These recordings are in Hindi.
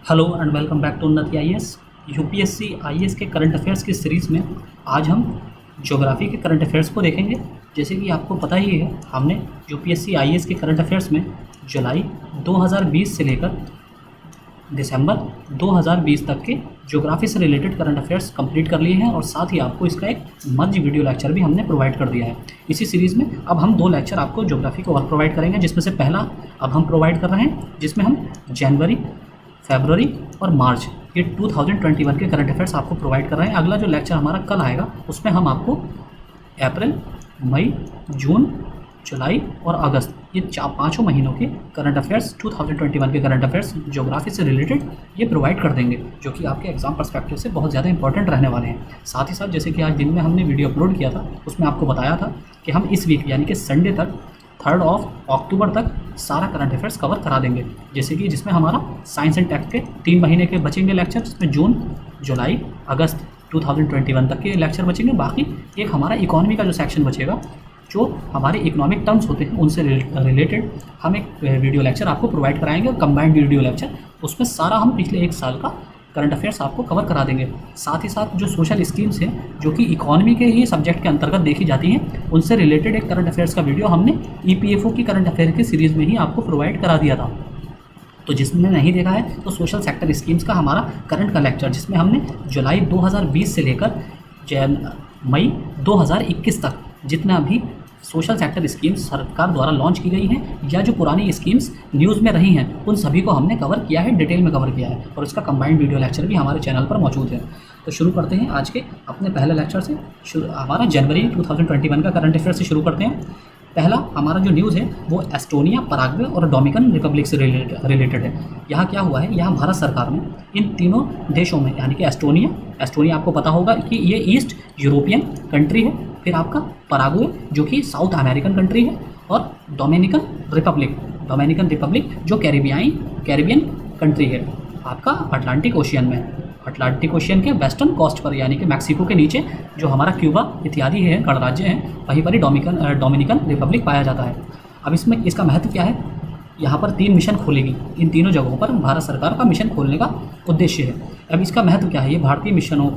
Hello and welcome back to Unnati IAS. UPSC IAS के करंट अफेयर्स की सीरीज़ में आज हम ज्योग्राफी के करंट अफेयर्स को देखेंगे। जैसे कि आपको पता ही है, हमने यूपीएससी आईएएस के करंट अफेयर्स में जुलाई 2020 से लेकर दिसंबर 2020 तक के ज्योग्राफी से रिलेटेड करंट अफेयर्स कंप्लीट कर लिए हैं और साथ ही आपको इसका एक मध्य वीडियो लेक्चर भी हमने प्रोवाइड कर दिया है। इसी सीरीज़ में अब हम 2 लेक्चर आपको ज्योग्राफी को और प्रोवाइड करेंगे, जिसमें से पहला अब हम प्रोवाइड कर रहे हैं, जिसमें हम जनवरी, फरवरी और मार्च ये 2021 के करंट अफेयर्स आपको प्रोवाइड कर रहे हैं। अगला जो लेक्चर हमारा कल आएगा उसमें हम आपको अप्रैल, मई, जून, जुलाई और अगस्त ये 5 महीनों के करंट अफेयर्स 2021 के करंट अफेयर्स ज्योग्राफी से रिलेटेड ये प्रोवाइड कर देंगे, जो कि आपके एग्जाम पर्सपेक्टिव से बहुत ज़्यादा इंपॉर्टेंट रहने वाले हैं। साथ ही साथ जैसे कि आज दिन में हमने वीडियो अपलोड किया था, उसमें आपको बताया था कि हम इस वीक यानी कि संडे तक 3 अक्टूबर तक सारा करंट अफेयर्स कवर करा देंगे। जैसे कि जिसमें हमारा साइंस एंड टेक के 3 महीने के बचेंगे लेक्चर, जिसमें जून, जुलाई, अगस्त 2021 तक के लेक्चर बचेंगे। बाकी एक हमारा इकोनॉमी का जो सेक्शन बचेगा, जो हमारे इकोनॉमिक टर्म्स होते हैं उनसे रिलेटेड हम एक वीडियो लेक्चर आपको प्रोवाइड कराएंगे, कंबाइंड वीडियो लेक्चर। उसमें सारा हम पिछले 1 साल का करंट अफेयर्स आपको कवर करा देंगे। साथ ही साथ जो सोशल स्कीम्स हैं जो कि इकोनॉमी के ही सब्जेक्ट के अंतर्गत देखी जाती हैं, उनसे रिलेटेड एक करंट अफेयर्स का वीडियो हमने ईपीएफओ की करंट अफेयर की सीरीज़ में ही आपको प्रोवाइड करा दिया था। तो जिसने नहीं देखा है तो सोशल सेक्टर स्कीम्स का हमारा करंट का लेक्चर, जिसमें हमने जुलाई 2020 से लेकर मई 2021 तक जितना भी सोशल सेक्टर स्कीम्स सरकार द्वारा लॉन्च की गई हैं या जो पुरानी स्कीम्स न्यूज़ में रही हैं, उन सभी को हमने कवर किया है, डिटेल में कवर किया है और इसका कंबाइंड वीडियो लेक्चर भी हमारे चैनल पर मौजूद है। तो शुरू करते हैं आज के अपने पहले लेक्चर से। हमारा जनवरी 2021 का करंट अफेयर से शुरू करते हैं। पहला हमारा जो न्यूज़ है वो एस्टोनिया, पराग्वे और डोमिनिकन रिपब्लिक से रिलेटेड है। यहाँ क्या हुआ है, यहाँ भारत सरकार ने इन तीनों देशों में यानी कि एस्टोनिया आपको पता होगा कि ये ईस्ट यूरोपियन कंट्री है, फिर आपका पराग्वे जो कि साउथ अमेरिकन कंट्री है, और डोमिनिकन रिपब्लिक जो कैरिबियन कंट्री है, आपका अटलांटिक ओशियन में। अटलांटिक ओशियन के वेस्टर्न कोस्ट पर यानी कि मैक्सिको के नीचे जो हमारा क्यूबा इत्यादि है गणराज्य हैं, वहीं पर ही डोमिनिकन रिपब्लिक पाया जाता है। अब इसमें इसका महत्व क्या है, यहाँ पर 3 मिशन खोलेगी। इन तीनों जगहों पर भारत सरकार का मिशन खोलने का उद्देश्य है। अब इसका महत्व क्या है, ये भारतीय मिशनों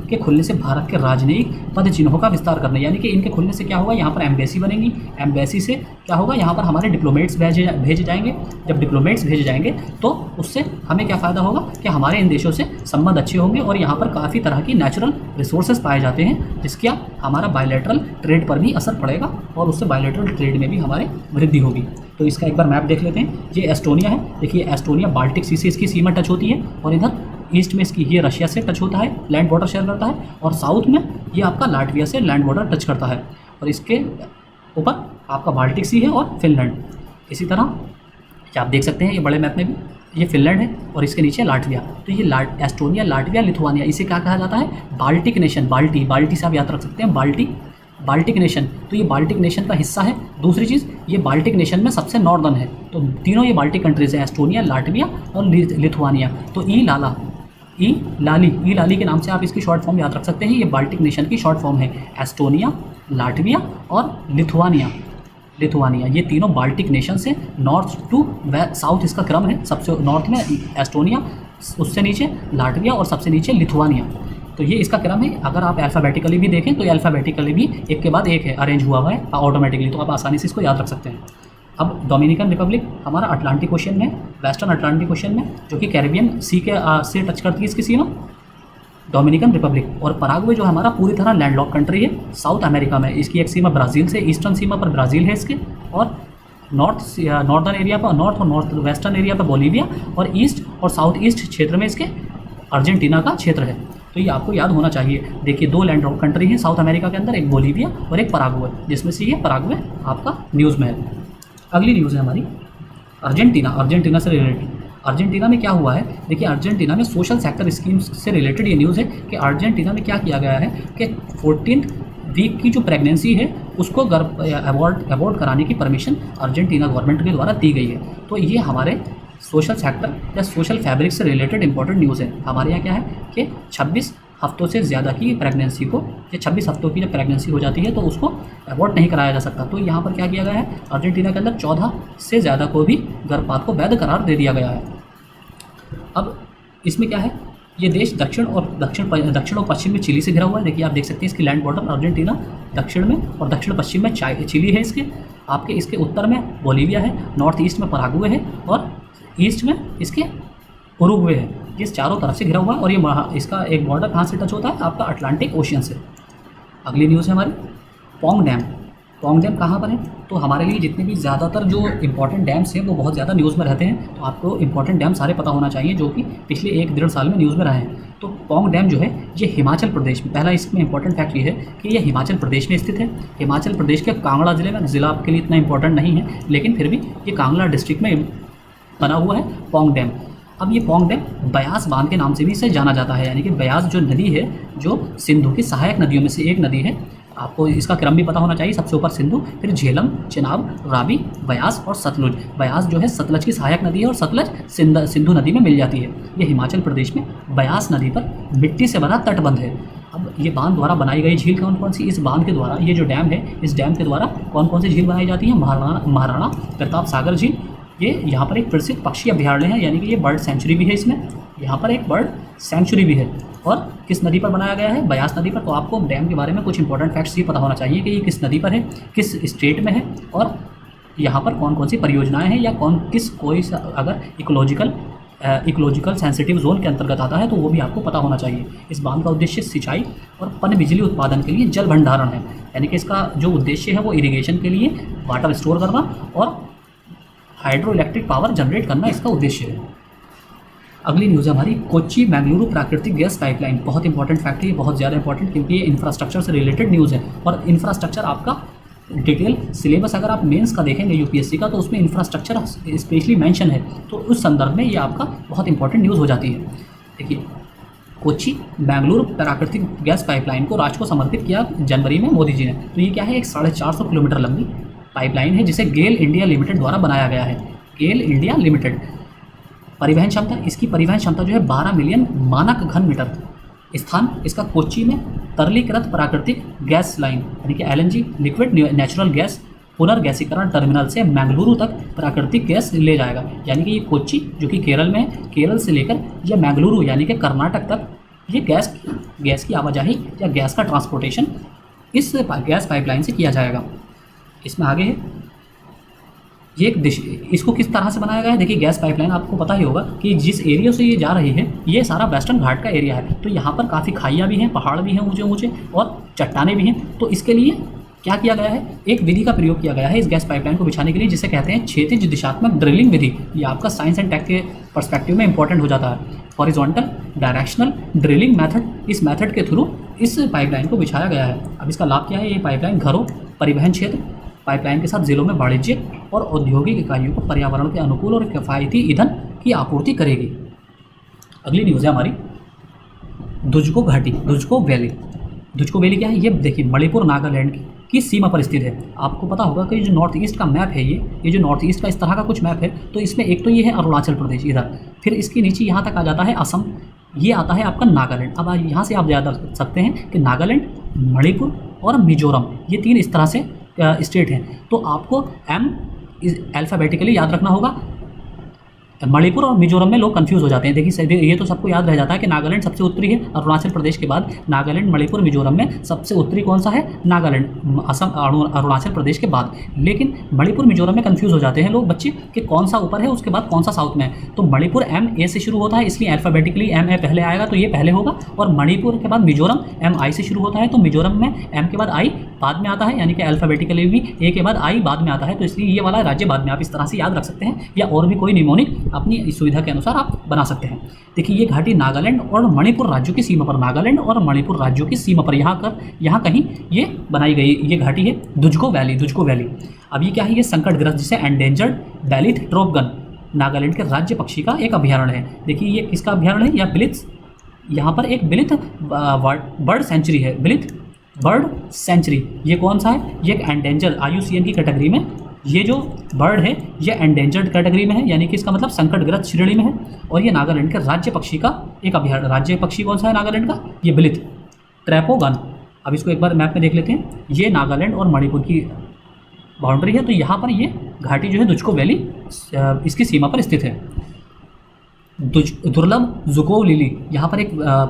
के खुलने से भारत के राजनयिक पद चिन्हों का विस्तार करना, यानी कि इनके खुलने से क्या होगा, यहाँ पर एम्बेसी बनेगी। एम्बेसी से क्या होगा, यहाँ पर हमारे डिप्लोमेट्स भेजे जाएंगे। जब डिप्लोमेट्स भेजे जाएंगे तो उससे हमें क्या फ़ायदा होगा कि हमारे इन देशों से संबंध अच्छे होंगे और यहाँ पर काफ़ी तरह की नेचुरल रिसोर्सेज पाए जाते हैं, जिसका हमारा बायलैटरल ट्रेड पर भी असर पड़ेगा और उससे बायलैटरल ट्रेड में भी हमारे वृद्धि होगी। तो इसका एक बार मैप देख लेते हैं। ये एस्टोनिया है, देखिए एस्टोनिया बाल्टिक सी से इसकी सीमा टच होती है और इधर ईस्ट में इसकी ये रशिया से टच होता है, लैंड बॉर्डर शेयर करता है, और साउथ में ये आपका लाटविया से लैंड बॉर्डर टच करता है, और इसके ऊपर आपका बाल्टिक सी है और फिनलैंड। इसी तरह आप देख सकते हैं ये बड़े मैप में भी ये फिनलैंड है और इसके नीचे लाटविया। तो ये एस्टोनिया, लाटविया, लिथुआनिया, इसे क्या कहा जाता है, बाल्टिक नेशन। बाल्टी से आप याद रख सकते हैं, बाल्टिक नेशन। तो ये बाल्टिक नेशन का हिस्सा है। दूसरी चीज़, ये बाल्टिक नेशन में सबसे नॉर्दर्न है। तो तीनों ये बाल्टिक कंट्रीज़ हैं, एस्टोनिया, लाटविया और लिथुआनिया। तो ई लाली के नाम से आप इसकी शॉर्ट फॉर्म याद रख सकते हैं। ये बाल्टिक नेशन की शॉर्ट फॉर्म है, एस्टोनिया, लाटविया और लिथुआनिया। ये तीनों बाल्टिक नेशन से नॉर्थ टू साउथ इसका क्रम है। सबसे नॉर्थ में एस्टोनिया, उससे नीचे लाटविया और सबसे नीचे लिथुआनिया। तो ये इसका क्रम है। अगर आप अल्फ़ाबेटिकली भी देखें तो अल्फ़ाबेटिकली भी एक के बाद एक है, अरेंज हुआ है ऑटोमेटिकली, तो आप आसानी से इसको याद रख सकते हैं। अब डोमिनिकन रिपब्लिक हमारा अटलांटिक ओशियन में, वेस्टर्न अटलांटिक ओशियन में, जो कि कैरिबियन सी के से टच करती है इसकी सीमा, डोमिनिकन रिपब्लिक। और पराग्वे जो हमारा पूरी तरह लैंडलॉक कंट्री है साउथ अमेरिका में, इसकी एक सीमा ब्राज़ील से, ईस्टर्न सीमा पर ब्राज़ील है इसके, और नॉर्दर्न एरिया पर, नॉर्थ और नॉर्थ वेस्टर्न एरिया पर बोलीविया, और ईस्ट और साउथ ईस्ट क्षेत्र में इसके अर्जेंटीना का क्षेत्र है। तो ये आपको याद होना चाहिए। देखिए 2 लैंडलॉक कंट्री हैं साउथ अमेरिका के अंदर, एक बोलीविया और एक पराग्वे, जिसमें से ये पराग्वे आपका न्यूज़ में है। अगली न्यूज़ है हमारी अर्जेंटीना से रिलेटेड। अर्जेंटीना में क्या हुआ है, देखिए अर्जेंटीना में सोशल सेक्टर स्कीम्स से रिलेटेड ये न्यूज़ है कि अर्जेंटीना में क्या किया गया है कि 14th वीक की जो प्रेगनेंसी है उसको अबॉर्ट कराने की परमिशन अर्जेंटीना गवर्नमेंट के द्वारा दी गई है। तो ये हमारे सोशल सेक्टर या सोशल फैब्रिक से रिलेटेड इंपॉर्टेंट न्यूज़ है। हमारे यहाँ क्या है कि 26 हफ्तों से ज़्यादा की प्रेगनेंसी को, या 26 हफ्तों की जब प्रेगनेंसी हो जाती है तो उसको अबॉर्ट नहीं कराया जा सकता। तो यहाँ पर क्या किया गया है, अर्जेंटीना के अंदर 14 से ज़्यादा को भी गर्भपात को वैध करार दे दिया गया है। अब इसमें क्या है, ये देश दक्षिण और पश्चिम में चिली से घिरा हुआ है। देखिए आप देख सकते हैं इसकी लैंड बॉर्डर अर्जेंटीना दक्षिण में और दक्षिण पश्चिम में चिली है इसके। आपके इसके उत्तर में बोलीविया है, नॉर्थ ईस्ट में पराग्वे है और ईस्ट में इसके उरुग्वे है। ये चारों तरफ से घिरा हुआ है और ये इसका एक बॉर्डर कहाँ से टच होता है, आपका अटलांटिक ओशियन से। अगली न्यूज़ है हमारी पोंग डैम। पोंग डैम कहाँ पर है, तो हमारे लिए जितने भी ज़्यादातर जो इंपॉर्टेंट डैम्स हैं वो बहुत ज़्यादा न्यूज़ में रहते हैं, तो आपको इंपॉर्टेंट डैम सारे पता होना चाहिए जो कि पिछले 1-1.5 साल में न्यूज़ में रहे हैं। तो पोंग डैम जो है ये हिमाचल प्रदेश में, पहला इसमें इंपॉर्टेंट फैक्ट ये है कि ये हिमाचल प्रदेश में स्थित है। हिमाचल प्रदेश के कांगड़ा ज़िले में, ज़िला आपके लिए इतना इंपॉर्टेंट नहीं है लेकिन फिर भी ये कांगड़ा डिस्ट्रिक्ट में बना हुआ है पोंग डैम। अब ये पोंग डैम ब्यास बांध के नाम से भी इसे जाना जाता है, यानी कि ब्यास जो नदी है जो सिंधु की सहायक नदियों में से एक नदी है। आपको इसका क्रम भी पता होना चाहिए, सबसे ऊपर सिंधु, फिर झेलम, चिनाब, रावी, ब्यास और सतलुज। ब्यास जो है सतलज की सहायक नदी है और सतलज सिंधु नदी में मिल जाती है। ये हिमाचल प्रदेश में ब्यास नदी पर मिट्टी से बना तटबंध है। अब ये बांध द्वारा बनाई गई झील कौन कौन सी, इस बांध के द्वारा, ये जो डैम है इस डैम के द्वारा कौन कौन सी झील बनाई जाती है, महाराणा प्रताप सागर झील। ये यहाँ पर एक प्रसिद्ध पक्षी अभ्यारण्य है, यानी कि ये बर्ड सेंचुरी भी है इसमें, यहाँ पर एक बर्ड सेंचुरी भी है। और किस नदी पर बनाया गया है, ब्यास नदी पर। तो आपको डैम के बारे में कुछ इंपॉर्टेंट फैक्ट्स ये पता होना चाहिए कि ये किस नदी पर है, किस स्टेट में है और यहाँ पर कौन कौन सी परियोजनाएं हैं या कोई अगर इकोलॉजिकल सेंसिटिव जोन के अंतर्गत आता है तो वो भी आपको पता होना चाहिए। इस बांध का उद्देश्य सिंचाई और पन बिजली उत्पादन के लिए जल भंडारण है, यानी कि इसका जो उद्देश्य है वो इरिगेशन के लिए वाटर स्टोर करना और हाइड्रो इलेक्ट्रिक पावर जनरेट करना इसका उद्देश्य है। अगली न्यूज़ है हमारी कोच्चि मैंगलुरु प्राकृतिक गैस पाइपलाइन। बहुत इंपॉर्टेंट फैक्ट है, बहुत ज़्यादा इंपॉर्टेंट क्योंकि ये इंफ्रास्ट्रक्चर से रिलेटेड न्यूज़ है। और इंफ्रास्ट्रक्चर आपका डिटेल सिलेबस अगर आप मेंस का देखेंगे यूपीएससी का तो उसमें इंफ्रास्ट्रक्चर स्पेशली मेंशन है, तो उस संदर्भ में ये आपका बहुत इंपॉर्टेंट न्यूज़ हो जाती है। देखिए कोच्चि मैंगलुरु प्राकृतिक गैस पाइपलाइन को राष्ट्र को समर्पित किया जनवरी में मोदी जी ने। तो ये क्या है, एक 450 किलोमीटर लंबी पाइपलाइन है जिसे गेल इंडिया लिमिटेड द्वारा बनाया गया है। गेल इंडिया लिमिटेड। परिवहन क्षमता, इसकी परिवहन क्षमता जो है 12 मिलियन मानक घन मीटर। स्थान इसका कोच्चि में तरलीकृत प्राकृतिक गैस लाइन यानी कि एलएनजी लिक्विड नेचुरल गैस पुनर्गैसीकरण टर्मिनल से मैंगलुरु तक प्राकृतिक गैस ले जाएगा। यानी कि ये कोच्चि जो कि केरल में है, केरल से लेकर यह मैंगलुरु यानी कि कर्नाटक तक ये गैस की आवाजाही या गैस का ट्रांसपोर्टेशन इस गैस पाइपलाइन से किया जाएगा। इसमें आगे है ये इसको किस तरह से बनाया गया है। देखिए गैस पाइपलाइन आपको पता ही होगा कि जिस एरिया से ये जा रही है ये सारा वेस्टर्न घाट का एरिया है, तो यहाँ पर काफ़ी खाइयाँ भी हैं, पहाड़ भी हैं ऊंचे ऊंचे और चट्टानें भी हैं। तो इसके लिए क्या किया गया है, एक विधि का प्रयोग किया गया है इस गैस पाइपलाइन को बिछाने के लिए जिसे कहते हैं क्षैतिज दिशात्मक ड्रिलिंग विधि। ये आपका साइंस एंड टेक के पर्सपेक्टिव में इंपॉर्टेंट हो जाता है। हॉरिजॉन्टल डायरेक्शनल ड्रिलिंग मेथड, इस मेथड के थ्रू इस पाइपलाइन को बिछाया गया है। अब इसका लाभ क्या है, ये पाइपलाइन घरों, परिवहन क्षेत्र, पाइपलाइन के साथ जिलों में वाणिज्यिक और औद्योगिक इकाइयों को पर्यावरण के अनुकूल और किफ़ायती ईंधन की आपूर्ति करेगी। अगली न्यूज़ है हमारी दुजको घाटी, दुजको वैली। दुजको वैली क्या है, ये देखिए मणिपुर नागालैंड की सीमा पर स्थित है। आपको पता होगा कि जो नॉर्थ ईस्ट का मैप है ये जो नॉर्थ ईस्ट का इस तरह का कुछ मैप है, तो इसमें एक तो ये है अरुणाचल प्रदेश इधर, फिर इसके नीचे यहाँ तक आ जाता है असम, ये आता है आपका नागालैंड। अब यहाँ से आप याद रख सकते हैं कि नागालैंड, मणिपुर और मिजोरम ये 3 इस तरह से स्टेट हैं। तो आपको अल्फ़ाबेटिकली याद रखना होगा। मणिपुर और मिजोरम में लोग कंफ्यूज हो जाते हैं। देखिए ये तो सबको याद रह जाता है कि नागालैंड सबसे उत्तरी है, अरुणाचल प्रदेश के बाद नागालैंड, मणिपुर, मिजोरम में सबसे उत्तरी कौन सा है, नागालैंड, असम, अरुणाचल प्रदेश के बाद। लेकिन मणिपुर मिजोरम में कंफ्यूज हो जाते हैं लोग बच्चे कि कौन सा ऊपर है उसके बाद कौन सा साउथ में है। तो मणिपुर MA से शुरू होता है, इसलिए अल्फ़ाबेटिकली MA पहले आएगा तो ये पहले होगा, और मणिपुर के बाद मिजोरम MI से शुरू होता है तो मिजोरम में M के बाद I बाद में आता है, यानी कि अल्फ़ाबेटिकली भी A के बाद I बाद में आता है, तो इसलिए ये वाला राज्य बाद में। आप इस तरह से याद रख सकते हैं या और भी कोई निमोनिक अपनी सुविधा के अनुसार आप बना सकते हैं। देखिए ये घाटी नागालैंड और मणिपुर राज्यों की सीमा पर, नागालैंड और मणिपुर राज्यों की सीमा पर यहाँ कहीं ये बनाई गई ये घाटी है दुजको वैली, दुजको वैली। अब ये क्या है, ये संकटग्रस्त जिसे एंडेंजर्ड बेलिथ ट्रोपगन नागालैंड के राज्य पक्षी का एक अभ्यारण्य है। देखिए ये किसका अभ्यारण्य है, या बिलिथ, यहाँ पर एक बिलिथ बर्ड सेंचुरी है, बिलिथ बर्ड सेंचुरी। ये कौन सा है, ये एक एंडेंजर्ड IUCN की कैटेगरी में ये जो बर्ड है ये एंडेंजर्ड कैटेगरी में है, यानी कि इसका मतलब संकटग्रस्त श्रेणी में है, और ये नागालैंड के राज्य पक्षी का एक अभ्यारण्य। राज्य पक्षी कौन सा है नागालैंड का, ये बिलिथ ट्रैपोगन। अब इसको एक बार मैप में देख लेते हैं। ये नागालैंड और मणिपुर की बाउंड्री है, तो यहाँ पर ये घाटी जो है दुजको वैली इसकी सीमा पर स्थित है। दुर्लभ जुकोव लिली, यहाँ पर एक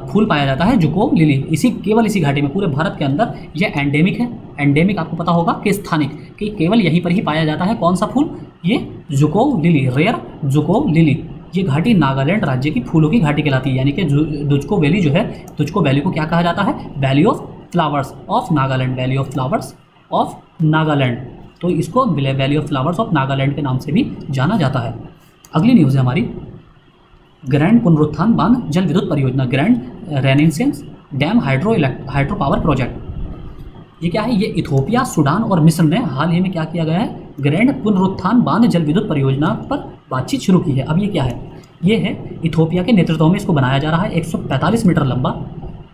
फूल पाया जाता है जुकोव लिली, केवल इसी घाटी में पूरे भारत के अंदर ये एंडेमिक है। एंडेमिक आपको पता होगा कि स्थानिक, कि केवल यहीं पर ही पाया जाता है कौन सा फूल, ये जुकोव लिली, रेयर जुकोव लिली। ये घाटी नागालैंड राज्य की फूलों की घाटी कहलाती है, यानी कि दुचको वैली जो है, दुचको वैली को क्या कहा जाता है, valley of flowers of Nagaland, valley of flowers of Nagaland. तो इसको valley of flowers of Nagaland के नाम से भी जाना जाता है। अगली न्यूज़ है हमारी, ग्रैंड पुनरुत्थान बांध जल विद्युत परियोजना, grand renaissance dam hydro power project. ये क्या है, ये इथोपिया, सूडान और मिस्र ने हाल ही में क्या किया गया है, ग्रैंड पुनरुत्थान बांध जल विद्युत परियोजना पर बातचीत शुरू की है। अब ये क्या है, ये है इथोपिया के नेतृत्व में इसको बनाया जा रहा है 145 मीटर लंबा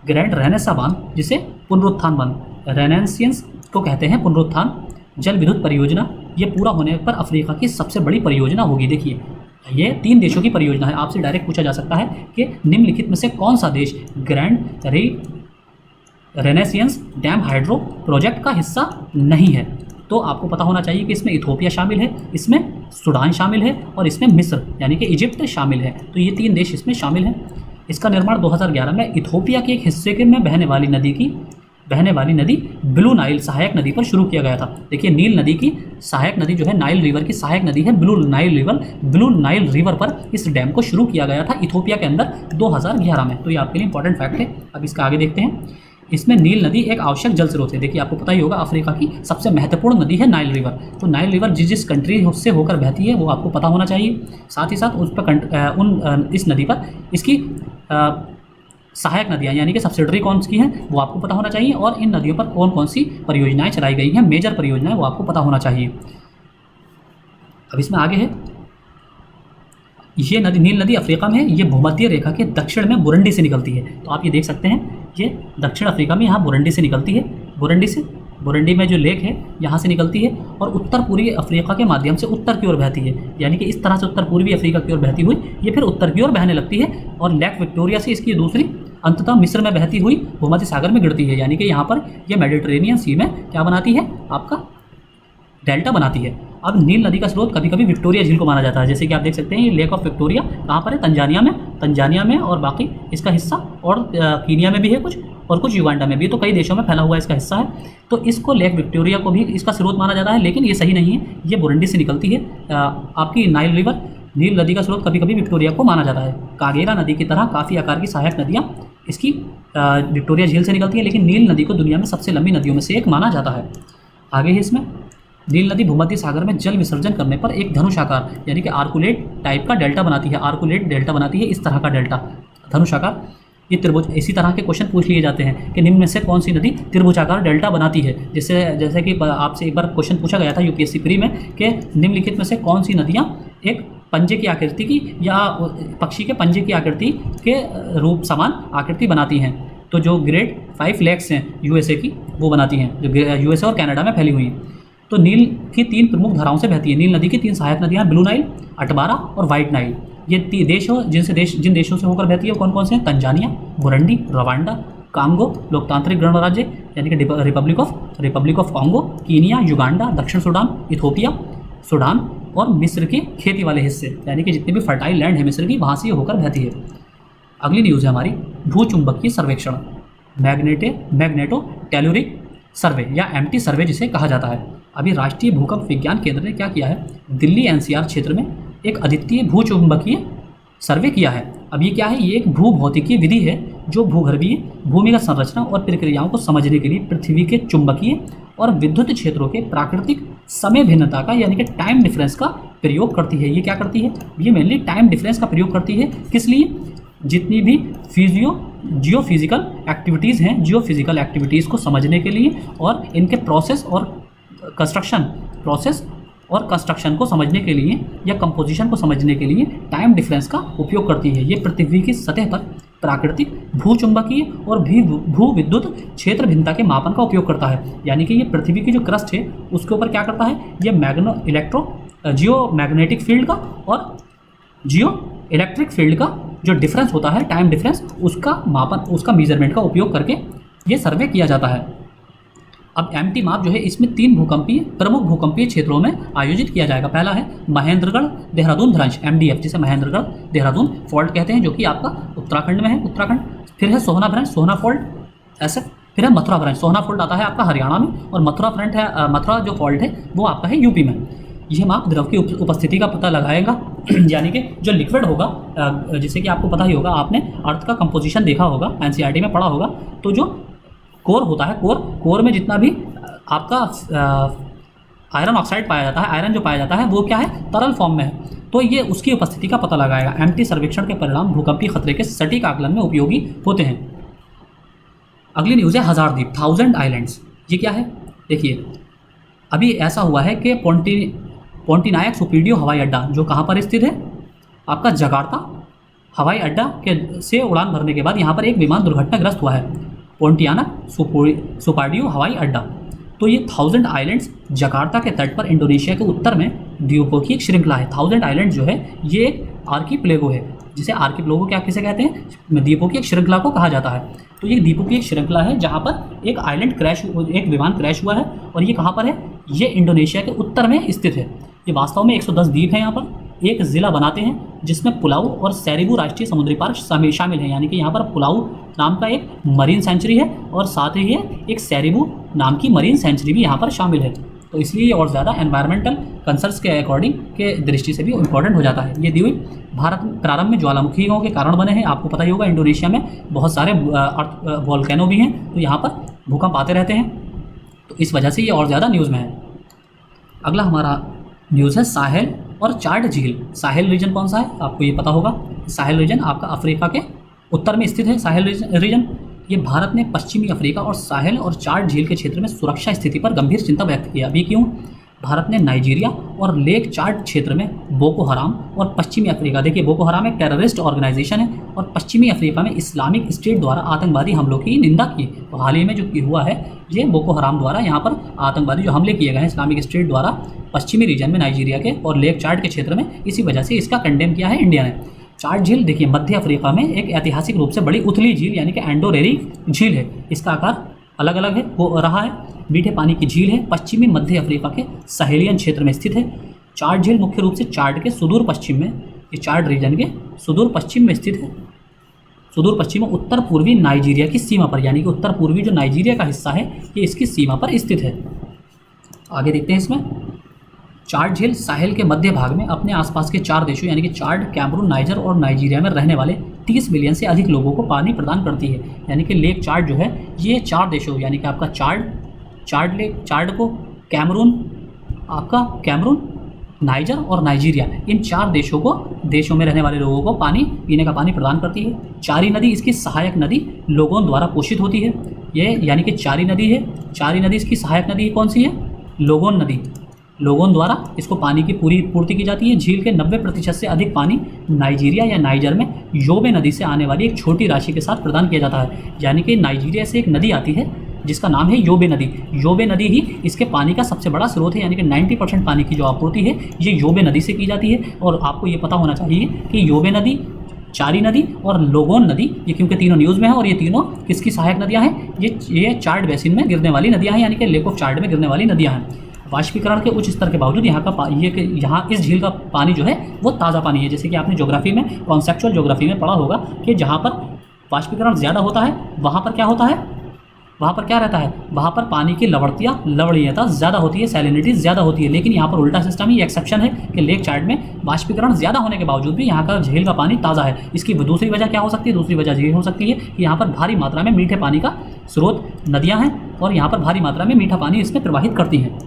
ग्रैंड रेनेसा बांध, जिसे पुनरुत्थान बांध, रेनेसेंस को कहते हैं, पुनरुत्थान जल विद्युत परियोजना। ये पूरा होने पर अफ्रीका की सबसे बड़ी परियोजना होगी। देखिए, ये 3 देशों की परियोजना है। आपसे डायरेक्ट पूछा जा सकता है कि निम्नलिखित में से कौन सा देश grand renaissance dam hydro project का हिस्सा नहीं है। तो आपको पता होना चाहिए कि इसमें इथोपिया शामिल है, इसमें सूडान शामिल है और इसमें मिस्र यानी कि इजिप्ट शामिल है। तो ये 3 देश इसमें शामिल हैं। इसका निर्माण 2011 में इथोपिया के एक हिस्से के में बहने वाली नदी ब्लू नाइल सहायक नदी पर शुरू किया गया था। देखिए, नील नदी की सहायक नदी जो है, नाइल रिवर की सहायक नदी है ब्लू नाइल रिवर पर इस डैम को शुरू किया गया था इथोपिया के अंदर 2011 में। तो ये आपके लिए इंपॉर्टेंट फैक्ट है। अब इसका आगे देखते हैं। इसमें नील नदी एक आवश्यक जल स्रोत है। देखिए, आपको पता ही होगा अफ्रीका की सबसे महत्वपूर्ण नदी है नाइल रिवर। तो नाइल रिवर जिस कंट्री से होकर बहती है वो आपको पता होना चाहिए। साथ ही साथ उस पर इस नदी पर इसकी सहायक नदियाँ यानी कि सब्सिडरी कौन सी हैं वो आपको पता होना चाहिए, और इन नदियों पर कौन कौन सी परियोजनाएं चलाई गई हैं, मेजर परियोजनाएं, वो आपको पता होना चाहिए। अब इसमें आगे है, ये नदी नील नदी अफ्रीका में है। ये भूमध्य रेखा के दक्षिण में बुरुंडी से निकलती है। तो आप ये देख सकते हैं, ये दक्षिण अफ्रीका में यहाँ बुरुंडी से निकलती है। बुरुंडी में जो लेक है यहाँ से निकलती है और उत्तर पूर्वी अफ्रीका के माध्यम से उत्तर की ओर बहती है। यानी कि इस तरह से उत्तर पूर्वी अफ्रीका की ओर बहती हुई ये फिर उत्तर की ओर बहने लगती है और लेक विक्टोरिया से इसकी दूसरी अंततः मिस्र में बहती हुई भूमध्य सागर में गिरती है। यानी कि यहाँ पर यह मेडिटेरेनियन सी में क्या बनाती है, आपका डेल्टा बनाती है। अब नील नदी का स्रोत कभी कभी विक्टोरिया झील को माना जाता है। जैसे कि आप देख सकते हैं, ये लेक ऑफ विक्टोरिया कहाँ पर है, तंजानिया में और बाकी इसका हिस्सा और कीनिया में भी है कुछ, और कुछ युगांडा में भी। तो कई देशों में फैला हुआ इसका हिस्सा है। तो इसको लेक विक्टोरिया को भी इसका स्रोत माना जाता है, लेकिन ये सही नहीं है। ये बुरुंडी से निकलती है। आपकी नील नदी का स्रोत कभी कभी विक्टोरिया को माना जाता है। कागेरा नदी की तरह काफ़ी आकार की सहायक नदियाँ इसकी विक्टोरिया झील से निकलती है, लेकिन नील नदी को दुनिया में सबसे लंबी नदियों में से एक माना जाता है। आगे है इसमें, नील नदी भूमध्य सागर में जल विसर्जन करने पर एक धनुषाकार यानी कि आर्कुलेट टाइप का डेल्टा बनाती है। आर्कुलेट डेल्टा बनाती है, इस तरह का डेल्टा, धनुषाकार। ये त्रिभुज, इसी तरह के क्वेश्चन पूछ लिए जाते हैं कि निम्न में से कौन सी नदी त्रिभुजाकार डेल्टा बनाती है। जैसे कि आपसे एक बार क्वेश्चन पूछा गया था यूपीएससी प्री में कि निम्नलिखित में से कौन सी नदियाँ एक पंजे की आकृति की या पक्षी के पंजे की आकृति के रूप समान आकृति बनाती हैं। तो जो ग्रेट 5 लेक्स हैं यूएसए की, वो बनाती हैं, जो यूएसए और कनाडा में फैली हुई हैं। तो नील की 3 प्रमुख धाराओं से बहती है। नील नदी की 3 सहायक नदियाँ, ब्लू नाइल, अटबारा और वाइट नाइल। ये देश हो जिन देशों से होकर बहती है कौन कौन से हैं, तंजानिया, बुरुंडी, रवांडा, कांगो लोकतांत्रिक गणराज्य यानी कि Republic of Congo, Kenya, Uganda, दक्षिण सूडान, इथोपिया, सूडान और मिस्र के खेती वाले हिस्से यानी कि जितने भी फर्टाइल लैंड है मिस्र की, वहाँ से होकर बहती है। अगली न्यूज़ है हमारी, भूचुंबकीय सर्वेक्षण, मैग्नेटो टेलुरिक सर्वे या एमटी सर्वे जिसे कहा जाता है। अभी राष्ट्रीय भूकंप विज्ञान केंद्र ने क्या किया है, दिल्ली एनसीआर क्षेत्र में एक अद्वितीय भूचुंबकीय सर्वे किया है। अब ये क्या है, ये एक भूभौतिकीय विधि है जो भूगर्भीय भूमिगत संरचना और प्रक्रियाओं को समझने के लिए पृथ्वी के चुंबकीय और विद्युत क्षेत्रों के प्राकृतिक समय भिन्नता का यानी कि टाइम डिफरेंस का प्रयोग करती है। ये क्या करती है, ये मेनली टाइम डिफरेंस का प्रयोग करती है। किस लिए, जितनी भी जियोफिजिकल एक्टिविटीज़ हैं, जियोफिजिकल एक्टिविटीज़ को समझने के लिए और इनके प्रोसेस और कंस्ट्रक्शन को समझने के लिए या कंपोजिशन को समझने के लिए टाइम डिफरेंस का उपयोग करती है। ये पृथ्वी की सतह पर प्राकृतिक भूचुंबकीय और भू विद्युत क्षेत्र भिन्नता के मापन का उपयोग करता है। यानी कि ये पृथ्वी की जो क्रस्ट है उसके ऊपर क्या करता है, ये जियो मैग्नेटिक फील्ड का और जियो इलेक्ट्रिक फील्ड का जो डिफरेंस होता है, टाइम डिफरेंस, उसका मापन, उसका मेजरमेंट का उपयोग करके ये सर्वे किया जाता है। अब एमटी माप जो है इसमें 3 प्रमुख भूकंपीय क्षेत्रों में आयोजित किया जाएगा। पहला है महेंद्रगढ़ देहरादून भ्रंश MDF, जिसे महेंद्रगढ़ देहरादून फॉल्ट कहते हैं, जो कि आपका उत्तराखंड में है, उत्तराखंड। फिर है सोहना भ्रंश, सोहना फॉल्ट ऐसे। फिर है मथुरा भ्रंश, सोहना फॉल्ट आता है आपका हरियाणा में, और मथुरा जो फॉल्ट है वो आपका है यूपी में। यह माप द्रव की उपस्थिति का पता लगाएगा यानी कि जो लिक्विड होगा, जैसे कि आपको पता ही होगा, आपने अर्थ का कंपोजिशन देखा होगा, NCERT में पढ़ा होगा, तो जो कोर होता है, कोर में जितना भी आपका आयरन ऑक्साइड पाया जाता है, आयरन जो पाया जाता है वो क्या है, तरल फॉर्म में है, तो ये उसकी उपस्थिति का पता लगाएगा। एमटी सर्वेक्षण के परिणाम भूकंपीय खतरे के सटीक आकलन में उपयोगी होते हैं। अगली न्यूज़ है हजार द्वीप, 1000 आइलैंड्स। ये क्या है, देखिए अभी ऐसा हुआ है कि पोंटिनायक सुपीडियो हवाई अड्डा जो कहाँ पर स्थित है, आपका जकार्ता हवाई अड्डा के से उड़ान भरने के बाद यहाँ पर एक विमान दुर्घटनाग्रस्त हुआ है, पोंटियानक सुपार्डियो हवाई अड्डा। तो ये 1000 आइलैंड्स जकार्ता के तट पर इंडोनेशिया के उत्तर में द्वीपों की एक श्रृंखला है। 1000 आइलैंड जो है ये एक आर्कीप्लेगो है, जिसे आर्कीप्लेगो क्या किसे कहते हैं, द्वीपों की एक श्रृंखला को कहा जाता है। तो ये द्वीपों की एक श्रृंखला है जहाँ पर एक विमान क्रैश हुआ है, और ये कहाँ पर है, ये इंडोनेशिया के उत्तर में स्थित है। ये वास्तव में 110 द्वीप हैं, यहाँ पर एक ज़िला बनाते हैं जिसमें पुलाऊ और सेरिबू राष्ट्रीय समुद्री पार्क शामिल हैं। यानी कि यहाँ पर पुलाऊ नाम का एक मरीन सेंचुरी है, और साथ ही एक सेरिबू नाम की मरीन सेंचुरी भी यहाँ पर शामिल है। तो इसलिए ये और ज़्यादा एनवायरमेंटल कंसर्न्स के अकॉर्डिंग के दृष्टि से भी इम्पोर्टेंट हो जाता है। ये द्वीप भारत प्रारंभ में ज्वालामुखियों के कारण बने हैं। आपको पता ही होगा इंडोनेशिया में बहुत सारे वॉल्केनो भी हैं, तो यहाँ पर भूकंप आते रहते हैं, तो इस वजह से ये और ज़्यादा न्यूज़ में है। अगला हमारा न्यूज़ है साहेल और चाड झील। साहेल रीजन कौन सा है, आपको ये पता होगा। साहेल रीजन आपका अफ्रीका के उत्तर में स्थित है। साहेल रीजन ये भारत ने पश्चिमी अफ्रीका और साहेल और चाड झील के क्षेत्र में सुरक्षा स्थिति पर गंभीर चिंता व्यक्त किया। अभी क्यों, भारत ने नाइजीरिया और लेक चाड क्षेत्र में बोको हराम और पश्चिमी अफ्रीका, देखिए बोको हराम एक टेररिस्ट ऑर्गेनाइजेशन है, और पश्चिमी अफ्रीका में इस्लामिक स्टेट द्वारा आतंकवादी हमलों की निंदा की। तो हाल ही में जो हुआ है, ये बोको हराम द्वारा यहाँ पर आतंकवादी जो हमले किए गए हैं इस्लामिक स्टेट द्वारा पश्चिमी रीजन में नाइजीरिया के और लेक चाड के क्षेत्र में, इसी वजह से इसका कंडेम किया है इंडिया ने। चाड झील देखिए मध्य अफ्रीका में एक ऐतिहासिक रूप से बड़ी उथली झील यानी कि एंडोरेरी झील है। इसका आकार अलग अलग है हो रहा है, मीठे पानी की झील है, पश्चिमी मध्य अफ्रीका के सहेलियन क्षेत्र में स्थित है। चाड झील मुख्य रूप से चाड के सुदूर पश्चिम में, ये चाड रीजन के सुदूर पश्चिम में स्थित है, सुदूर पश्चिम में उत्तर पूर्वी नाइजीरिया की सीमा पर, यानी कि उत्तर पूर्वी जो नाइजीरिया का हिस्सा है ये इसकी सीमा पर स्थित है। आगे देखते हैं इसमें, चाड झील साहेल के मध्य भाग में अपने आसपास के 4 देशों यानी कि चाड, कैमरून, नाइजर और नाइजीरिया में रहने वाले 30 मिलियन से अधिक लोगों को पानी प्रदान करती है। यानी कि लेक चाड जो है ये 4 देशों यानी कि आपका चाड को कैमरून, नाइजर और नाइजीरिया, इन 4 देशों में रहने वाले लोगों को पीने का पानी प्रदान करती है। चारी नदी इसकी सहायक नदी लोगों द्वारा पोषित होती है। ये यानी कि चारी नदी है, चारी नदी इसकी सहायक नदी कौन सी है, लोगोन नदी, लोगों द्वारा इसको पानी की पूरी पूर्ति की जाती है। झील के 90% से अधिक पानी नाइजीरिया या नाइजर में योबे नदी से आने वाली एक छोटी राशि के साथ प्रदान किया जाता है। यानी कि नाइजीरिया से एक नदी आती है जिसका नाम है योबे नदी। योबे नदी ही इसके पानी का सबसे बड़ा स्रोत है, यानी कि 90% पानी की जो आपूर्ति है ये योबे नदी से की जाती है। और आपको ये पता होना चाहिए कि योबे नदी, चारी नदी और लोगोन नदी, ये क्योंकि तीनों न्यूज़ में है और ये तीनों किसकी सहायक नदियाँ हैं, ये चाड बेसिन में गिरने वाली नदियाँ हैं, यानी कि लेक ऑफ चाड में गिरने वाली नदियाँ हैं। वाष्पीकरण के उच्च स्तर के बावजूद यहाँ इस झील का पानी जो है वो ताज़ा पानी है। जैसे कि आपने ज्योग्राफी में, कॉन्सेप्चुअल ज्योग्राफी में पढ़ा होगा कि जहाँ पर वाष्पीकरण ज़्यादा होता है वहाँ पर क्या होता है, वहाँ पर क्या रहता है, वहाँ पर पानी की लवणीयता ज़्यादा होती है, सैलिनिटी ज़्यादा होती है। लेकिन यहाँ पर उल्टा सिस्टम ही एक्सेप्शन है कि लेक चाड में वाष्पीकरण ज़्यादा होने के बावजूद भी यहाँ का झील का पानी ताज़ा है। इसकी दूसरी वजह क्या हो सकती है, दूसरी वजह ये हो सकती है कि यहाँ पर भारी मात्रा में मीठे पानी का स्रोत नदियाँ हैं और यहाँ पर भारी मात्रा में मीठा पानी इसमें प्रवाहित करती हैं।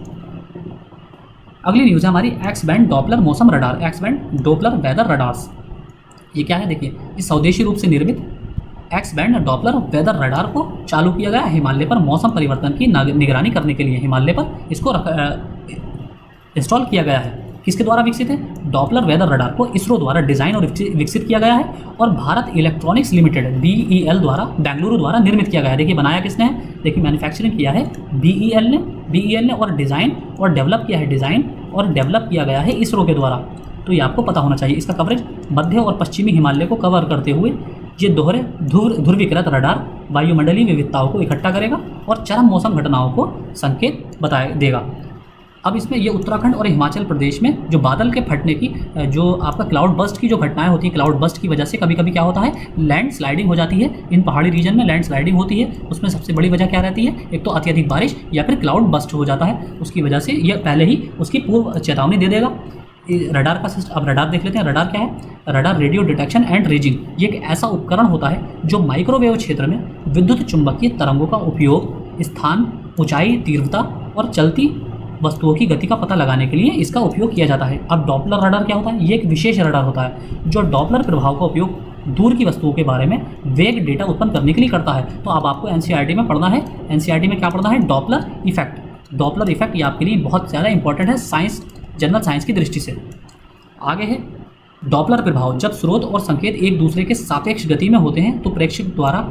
अगली न्यूज़ है हमारी एक्स बैंड डॉपलर मौसम radar, X band Doppler weather radars. ये क्या है, देखिए ये स्वदेशी रूप से निर्मित X band Doppler weather radar को चालू किया गया हिमालय पर मौसम परिवर्तन की निगरानी करने के लिए। हिमालय पर इसको इंस्टॉल किया गया है। किसके द्वारा विकसित है, डॉपलर वेदर रडार को इसरो द्वारा डिज़ाइन और विकसित किया गया है और भारत इलेक्ट्रॉनिक्स लिमिटेड BEL द्वारा बेंगलुरु द्वारा निर्मित किया गया है। देखिए बनाया किसने है, देखिए मैन्युफैक्चरिंग किया है BEL ने और डिज़ाइन और डेवलप किया गया है इसरो के द्वारा। तो ये आपको पता होना चाहिए। इसका कवरेज मध्य और पश्चिमी हिमालय को कवर करते हुए ये दोहरे ध्रुवीकृत रडार वायुमंडलीय विविधताओं को इकट्ठा करेगा और चरम मौसम घटनाओं को संकेत देगा। अब इसमें ये उत्तराखंड और हिमाचल प्रदेश में जो बादल के फटने की जो आपका क्लाउड बस्ट की जो घटनाएं होती हैं, क्लाउड बस्ट की वजह से कभी कभी क्या होता है, लैंड स्लाइडिंग हो जाती है। इन पहाड़ी रीजन में लैंड स्लाइडिंग होती है। उसमें सबसे बड़ी वजह क्या रहती है, एक तो अत्यधिक बारिश या फिर क्लाउड बस्ट हो जाता है। उसकी वजह से यह पहले ही उसकी पूर्व चेतावनी दे देगा। रडार का सिस्टम, अब रडार देख लेते हैं। रडार क्या है? Radar radio detection and raising, ये एक ऐसा उपकरण होता है जो माइक्रोवेव क्षेत्र में विद्युत चुंबकीय तरंगों का उपयोग स्थान, ऊंचाई, तीव्रता और चलती वस्तुओं की गति का पता लगाने के लिए इसका उपयोग किया जाता है। अब डॉपलर रडार क्या होता है? ये एक विशेष रडार होता है जो डॉपलर प्रभाव का उपयोग दूर की वस्तुओं के बारे में वेग डेटा उत्पन्न करने के लिए करता है। तो अब आपको एनसीईआरटी में पढ़ना है। एनसीईआरटी में क्या पढ़ना है? Doppler effect. डॉपलर इफेक्ट ये आपके लिए बहुत ज़्यादा इंपॉर्टेंट है साइंस, जनरल साइंस की दृष्टि से। आगे है डॉपलर प्रभाव। जब स्रोत और संकेत एक दूसरे के सापेक्ष गति में होते हैं तो प्रेक्षक द्वारा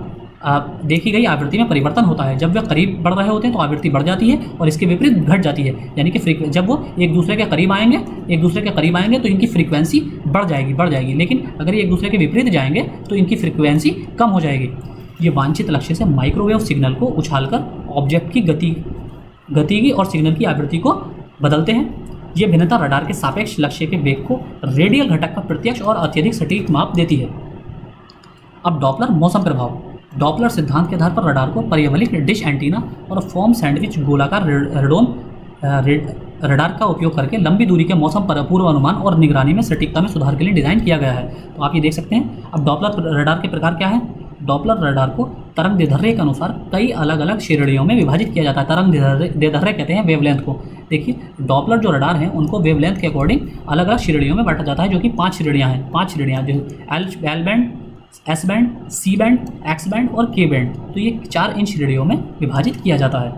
देखी गई आवृत्ति में परिवर्तन होता है। जब वे करीब बढ़ रहे होते हैं तो आवृत्ति बढ़ जाती है और इसके विपरीत घट जाती है। यानी कि जब वो एक दूसरे के करीब आएंगे तो इनकी फ्रीक्वेंसी बढ़ जाएगी। लेकिन अगर ये एक दूसरे के विपरीत जाएंगे तो इनकी फ्रीक्वेंसी कम हो जाएगी। ये वांछित लक्ष्य से माइक्रोवेव सिग्नल को उछालकर ऑब्जेक्ट की गति की और सिग्नल की आवृत्ति को बदलते हैं। ये भिन्नता रडार के सापेक्ष लक्ष्य के वेग को रेडियल घटक का प्रत्यक्ष और अत्यधिक सटीक माप देती है। अब डॉपलर मौसम प्रभाव। डॉपलर सिद्धांत के आधार पर रडार को परिवलित डिश एंटीना और फॉर्म सैंडविच गोलाकार रडार का उपयोग करके लंबी दूरी के मौसम पर पूर्वानुमान और निगरानी में सटीकता में सुधार के लिए डिज़ाइन किया गया है। तो आप ये देख सकते हैं। अब डॉपलर रडार के प्रकार क्या है? डॉपलर रडार को तरंग दैर्ध्य के अनुसार कई अलग अलग श्रेणियों में विभाजित किया जाता है। तरंग दैर्ध्य कहते हैं वेवलेंथ को। देखिए डॉपलर जो रडार हैं उनको वेवलेंथ के अकॉर्डिंग अलग अलग श्रेणियों में बांटा जाता है, जो कि 5 श्रेणियाँ हैं। 5 श्रेणियाँ जो L band, S band, C band, X band और के बैंड। तो ये 4 इन श्रेणियों में विभाजित किया जाता है।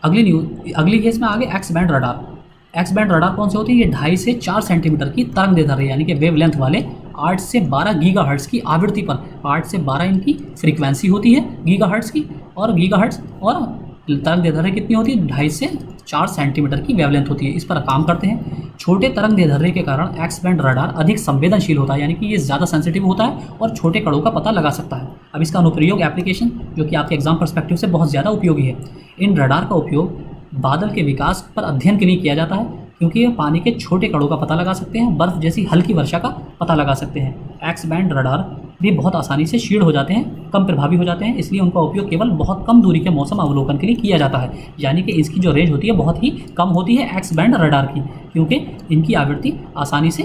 अगली केस में आगे x band radar. X band radar कौन से होती है? ये 2.5 से 4 सेंटीमीटर की तरंग दैर्ध्य यानी कि वेवलेंथ वाले 8 से 12 गीगाहर्ट्ज की आवृत्ति पर 8 से 12 इनकी फ्रीक्वेंसी होती है गीगाहर्ट्ज की, और गीगाहर्ट्ज और तरंग दैर्ध्य कितनी होती है? 2.5 से 4 सेंटीमीटर की वेवलेंथ होती है। इस पर काम करते हैं। छोटे तरंग दैर्ध्य के कारण एक्स बैंड रडार अधिक संवेदनशील होता है, यानी कि ये ज़्यादा सेंसिटिव होता है और छोटे कणों का पता लगा सकता है। अब इसका अनुप्रयोग एप्लीकेशन जो कि आपके एग्जाम पर्सपेक्टिव से बहुत ज़्यादा उपयोगी है। इन रडार का उपयोग बादल के विकास पर अध्ययन के लिए किया जाता है, क्योंकि ये पानी के छोटे कणों का पता लगा सकते हैं, बर्फ़ जैसी हल्की वर्षा का पता लगा सकते हैं। एक्स बैंड रडार भी बहुत आसानी से शील्ड हो जाते हैं, कम प्रभावी हो जाते हैं, इसलिए उनका उपयोग केवल बहुत कम दूरी के मौसम अवलोकन के लिए किया जाता है। यानी कि इसकी जो रेंज होती है बहुत ही कम होती है एक्स बैंड रडार की, क्योंकि इनकी आवृत्ति आसानी से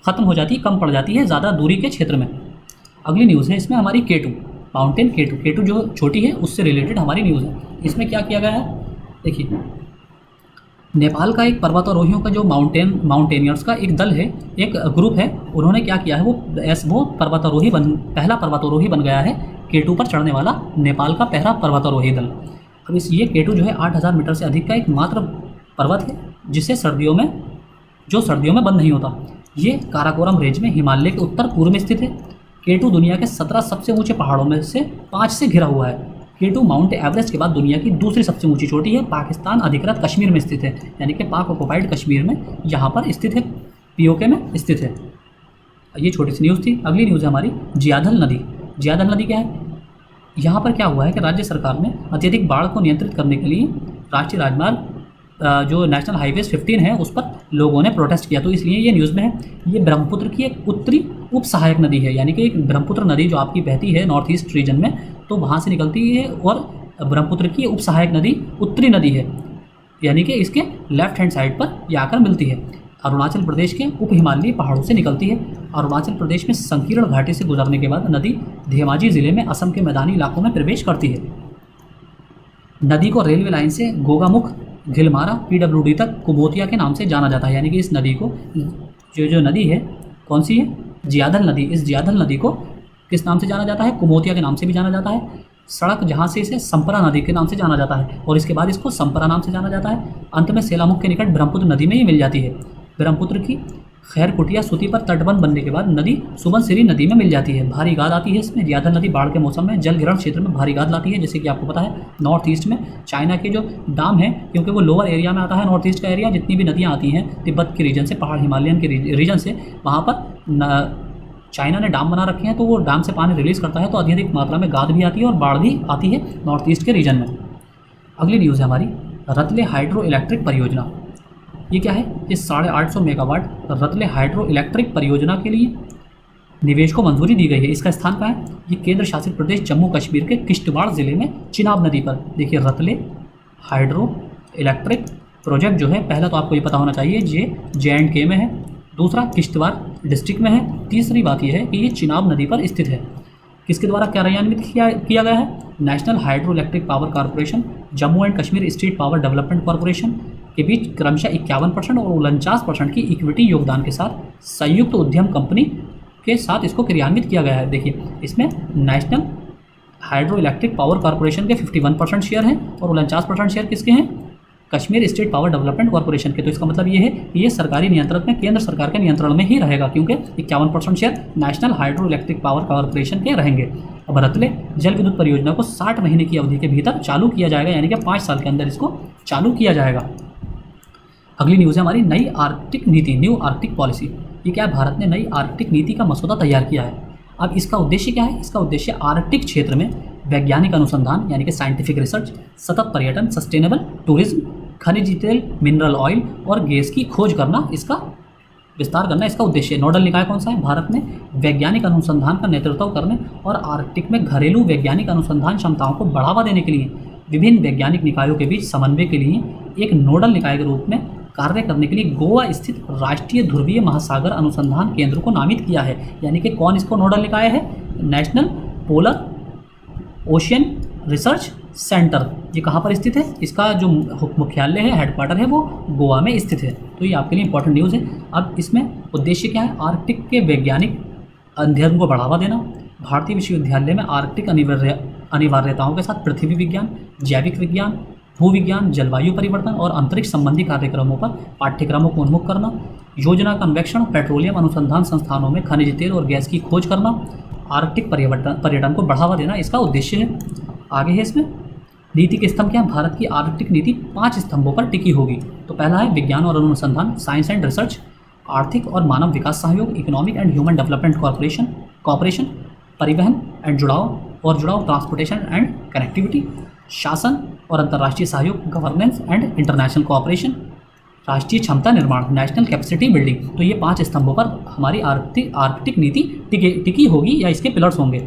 ख़त्म हो जाती है, कम पड़ जाती है ज़्यादा दूरी के क्षेत्र में। अगली न्यूज़ है इसमें हमारी K2 माउंटेन K2 जो छोटी है उससे रिलेटेड हमारी न्यूज़ है। इसमें क्या किया गया है? देखिए नेपाल का एक पर्वतारोहियों का जो माउंटेनियर्स का एक दल है, एक ग्रुप है, उन्होंने क्या किया है, वो पहला पर्वतारोही बन गया है K2 पर चढ़ने वाला नेपाल का पहला पर्वतारोही दल। अब ये K2 जो है 8000 मीटर से अधिक का एक मात्र पर्वत है, जिसे सर्दियों में बंद नहीं होता। ये काराकोरम रेंज में हिमालय के उत्तर पूर्व में स्थित है। K2 दुनिया के 17 सबसे ऊंचे पहाड़ों में से 5 से घिरा हुआ है। K2 माउंट एवरेस्ट के बाद दुनिया की दूसरी सबसे ऊंची चोटी है। पाकिस्तान अधिकृत कश्मीर में स्थित है, यानी कि पाक ऑक्युपाइड कश्मीर में यहाँ पर स्थित है, POK में स्थित है। ये छोटी सी न्यूज़ थी। अगली न्यूज़ है हमारी जियाधल नदी। जियाधल नदी क्या है? यहाँ पर क्या हुआ है कि राज्य सरकार ने अत्यधिक बाढ़ को नियंत्रित करने के लिए राष्ट्रीय राजमार्ग जो नेशनल हाईवेज 15 है उस पर लोगों ने प्रोटेस्ट किया, तो इसलिए ये न्यूज़ में है। ये ब्रह्मपुत्र की एक उत्तरी उप सहायक नदी है, यानी कि एक ब्रह्मपुत्र नदी जो आपकी बहती है नॉर्थ ईस्ट रीजन में, तो वहाँ से निकलती है, और ब्रह्मपुत्र की उप सहायक नदी उत्तरी नदी है, यानी कि इसके लेफ्ट हैंड साइड पर ये आकर मिलती है। अरुणाचल प्रदेश के उप हिमालयी पहाड़ों से निकलती है। अरुणाचल प्रदेश में संकीर्ण घाटी से गुजरने के बाद नदी धेमाजी जिले में असम के मैदानी इलाकों में प्रवेश करती है। नदी को रेलवे लाइन से गोगामुख, घिलमारा, PWD तक कुबोतिया के नाम से जाना जाता है, यानी कि इस नदी को जो नदी है कौन सी है? जियाधल नदी। इस जियाधल नदी को किस नाम से जाना जाता है? कुबोतिया के नाम से भी जाना जाता है। सड़क जहाँ से इसे संपरा नदी के नाम से जाना जाता है, और इसके बाद इसको संपरा नाम से जाना जाता है। अंत में सेलामुख के निकट ब्रह्मपुत्र नदी में ये मिल जाती है। ब्रह्मपुत्र की खैरकुटिया सूती पर तटबंध बनने के बाद नदी सुबनसिरी नदी में मिल जाती है। भारी गाद आती है इसमें। जियाधल नदी बाढ़ के मौसम में जल ग्रहण क्षेत्र में भारी गाद लाती है, जैसे कि आपको पता है नॉर्थ ईस्ट में चाइना के जो डाम है, क्योंकि वो लोअर एरिया में आता है नॉर्थ ईस्ट का एरिया, जितनी भी नदियाँ आती हैं तिब्बत के रीजन से, पहाड़ हिमालयन के रीजन से, वहाँ पर चाइना ने डैम बना रखे हैं, तो वो डैम से पानी रिलीज़ करता है तो अधिक मात्रा में गाद भी आती है और बाढ़ भी आती है नॉर्थ ईस्ट के रीजन में। अगली न्यूज़ है हमारी रतले हाइड्रो इलेक्ट्रिक परियोजना। ये क्या है? ये 850 मेगावाट रतले हाइड्रो इलेक्ट्रिक परियोजना के लिए निवेश को मंजूरी दी गई है। इसका स्थान कहाँ है? ये केंद्र शासित प्रदेश जम्मू कश्मीर के किश्तवाड़ ज़िले में चिनाब नदी पर। देखिए रतले हाइड्रो इलेक्ट्रिक प्रोजेक्ट जो है, पहला तो आपको ये पता होना चाहिए ये JNK में है, दूसरा किश्तवाड़ डिस्ट्रिक्ट में है, तीसरी बात यह है कि ये चिनाब नदी पर स्थित है। किसके द्वारा कार्यान्वित किया गया है? National hydro electric power corporation, Jammu and Kashmir state power development corporation के बीच क्रमशः 51% और 49% की इक्विटी योगदान के साथ संयुक्त उद्यम कंपनी के साथ इसको क्रियान्वित किया गया है। देखिए इसमें national hydro electric power corporation के 51% शेयर हैं और 49% शेयर किसके हैं? Kashmir state power development corporation के। तो इसका मतलब ये है कि ये सरकारी नियंत्रण में, केंद्र सरकार के नियंत्रण में ही रहेगा, क्योंकि 51% share national hydro electric power corporation के रहेंगे। अब रतले जल विद्युत परियोजना को 60 महीने की अवधि के भीतर चालू किया जाएगा, यानी कि 5 साल के अंदर इसको चालू किया जाएगा। अगली न्यूज़ है हमारी नई आर्कटिक नीति, न्यू आर्कटिक पॉलिसी। ये क्या है? भारत ने नई आर्कटिक नीति का मसौदा तैयार किया है। अब इसका उद्देश्य क्या है? इसका उद्देश्य आर्कटिक क्षेत्र में वैज्ञानिक अनुसंधान यानी कि साइंटिफिक रिसर्च, सतत पर्यटन, सस्टेनेबल टूरिज्म, खनिज तेल, मिनरल ऑयल और गैस की खोज करना, इसका विस्तार करना इसका उद्देश्य। नोडल निकाय कौन सा है? भारत ने वैज्ञानिक अनुसंधान का नेतृत्व करने और आर्कटिक में घरेलू वैज्ञानिक अनुसंधान क्षमताओं को बढ़ावा देने के लिए विभिन्न वैज्ञानिक निकायों के बीच समन्वय के लिए एक नोडल निकाय के रूप में कार्य करने के लिए गोवा स्थित राष्ट्रीय ध्रुवीय महासागर अनुसंधान केंद्र को नामित किया है। यानी कि कौन इसको नोडल निकाय है? National polar ocean research centre. ये कहाँ पर स्थित है? इसका जो मुख्यालय है, हेडक्वार्टर है, वो गोवा में स्थित है। तो ये आपके लिए इंपॉर्टेंट न्यूज़ है। अब इसमें उद्देश्य क्या है? आर्कटिक के वैज्ञानिक अध्ययन को बढ़ावा देना, भारतीय विश्वविद्यालय में आर्कटिक अनिवार्यताओं के साथ पृथ्वी विज्ञान, जैविक विज्ञान, भूविज्ञान, जलवायु परिवर्तन और अंतरिक्ष संबंधी कार्यक्रमों पर पाठ्यक्रमों को उन्मुख करना, योजना का अन्वेषण, पेट्रोलियम अनुसंधान संस्थानों में खनिज तेल और गैस की खोज करना, आर्कटिक पर्यटन को बढ़ावा देना इसका उद्देश्य है। आगे है इसमें नीति के स्तंभ क्या है? भारत की आर्कटिक नीति 5 स्तंभों पर टिकी होगी। तो पहला है विज्ञान और अनुसंधान, साइंस एंड रिसर्च, आर्थिक और मानव विकास सहयोग, economic and human development corporation, परिवहन एंड जुड़ाव, ट्रांसपोर्टेशन एंड कनेक्टिविटी, शासन और अंतर्राष्ट्रीय सहयोग, गवर्नेंस एंड इंटरनेशनल कोऑपरेशन, राष्ट्रीय क्षमता निर्माण, नेशनल कैपेसिटी बिल्डिंग। तो ये 5 स्तंभों पर हमारी आर्कटिक नीति टिकी होगी या इसके पिलर्स होंगे।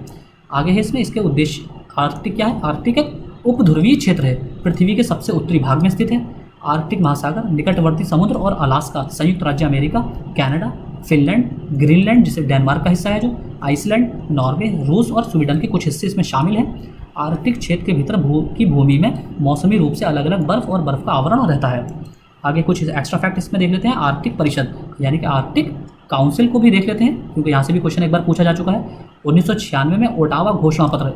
आगे है इसमें इसके उद्देश्य। आर्कटिक क्या है? आर्कटिक एक उपध्रुवीय क्षेत्र है, पृथ्वी के सबसे उत्तरी भाग में स्थित है। आर्कटिक महासागर, निकटवर्ती समुद्र और अलास्का, संयुक्त राज्य अमेरिका, कनाडा, फिनलैंड, ग्रीनलैंड जिसे डेनमार्क का हिस्सा है जो, आइसलैंड, नॉर्वे, रूस और स्वीडन के कुछ हिस्से इसमें शामिल हैं। आर्कटिक क्षेत्र के भीतर की भूमि में मौसमी रूप से अलग अलग बर्फ और बर्फ का आवरण रहता है। आगे कुछ एक्स्ट्रा फैक्ट इसमें देख लेते हैं। आर्कटिक परिषद यानी कि आर्कटिक काउंसिल को भी देख लेते हैं, क्योंकि यहाँ से भी क्वेश्चन एक बार पूछा जा चुका है। 1996 में ओटावा घोषणा पत्र,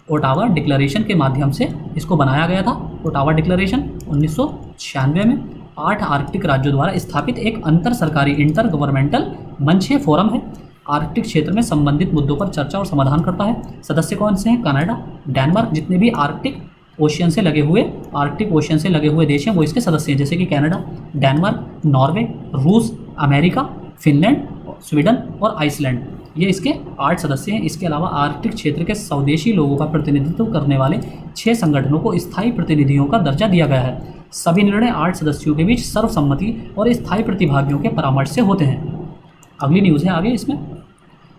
ओटावा डिक्लेरेशन के माध्यम से इसको बनाया गया था। ओटावा डिक्लेरेशन 1996 में 8 आर्कटिक राज्यों द्वारा स्थापित एक अंतर सरकारी इंटर गवर्नमेंटल मंच है, फोरम है। आर्कटिक क्षेत्र में संबंधित मुद्दों पर चर्चा और समाधान करता है। सदस्य कौन से हैं? कनाडा, डेनमार्क, जितने भी आर्कटिक ओशियन से लगे हुए देश हैं वो इसके सदस्य हैं, जैसे कि कनाडा, डेनमार्क, नॉर्वे, रूस, अमेरिका, फिनलैंड, स्वीडन और आइसलैंड। ये इसके 8 सदस्य हैं। इसके अलावा आर्कटिक क्षेत्र के स्वदेशी लोगों का प्रतिनिधित्व करने वाले 6 संगठनों को स्थायी प्रतिनिधियों का दर्जा दिया गया है। सभी निर्णय 8 सदस्यों के बीच सर्वसम्मति और स्थायी प्रतिभागियों के परामर्श से होते हैं। अगली न्यूज़ है आगे इसमें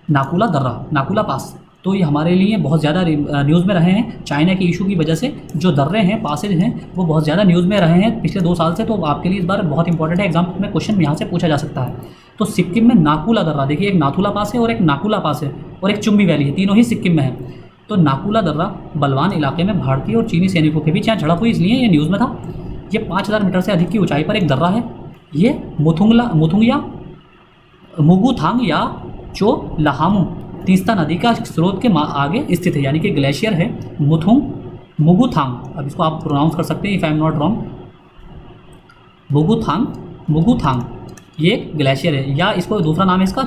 नाकुला दर्रा, नाकुला पास। तो ये हमारे लिए बहुत ज़्यादा न्यूज़ में रहे हैं। चाइना के इशू की वजह से जो दर्रे हैं, पासेज हैं, वो बहुत ज़्यादा न्यूज़ में रहे हैं पिछले 2 साल से। तो आपके लिए इस बार बहुत इंपॉर्टेंट है, एग्जाम में क्वेश्चन यहाँ से पूछा जा सकता है। तो सिक्किम में नाकुला दर्रा, देखिए एक नाथुला पास है और एक नाकुला पास है और एक चुम्बी वैली है, तीनों ही सिक्किम में है। तो नाकुला दर्रा बलवान इलाके में भारतीय और चीनी सैनिकों के बीच यहाँ झड़प हुई, इसलिए ये न्यूज़ में था। ये 5000 मीटर से अधिक की ऊंचाई पर एक दर्रा है। ये मुथुंगिया मुगुथांग या चोलहामू तीस्ता नदी का स्रोत के आगे स्थित है, यानी कि ग्लेशियर है मुगुथांग। अब इसको आप प्रोनाउंस कर सकते हैं if I am not wrong, Muguthang ये एक ग्लेशियर है, या इसको दूसरा नाम है इसका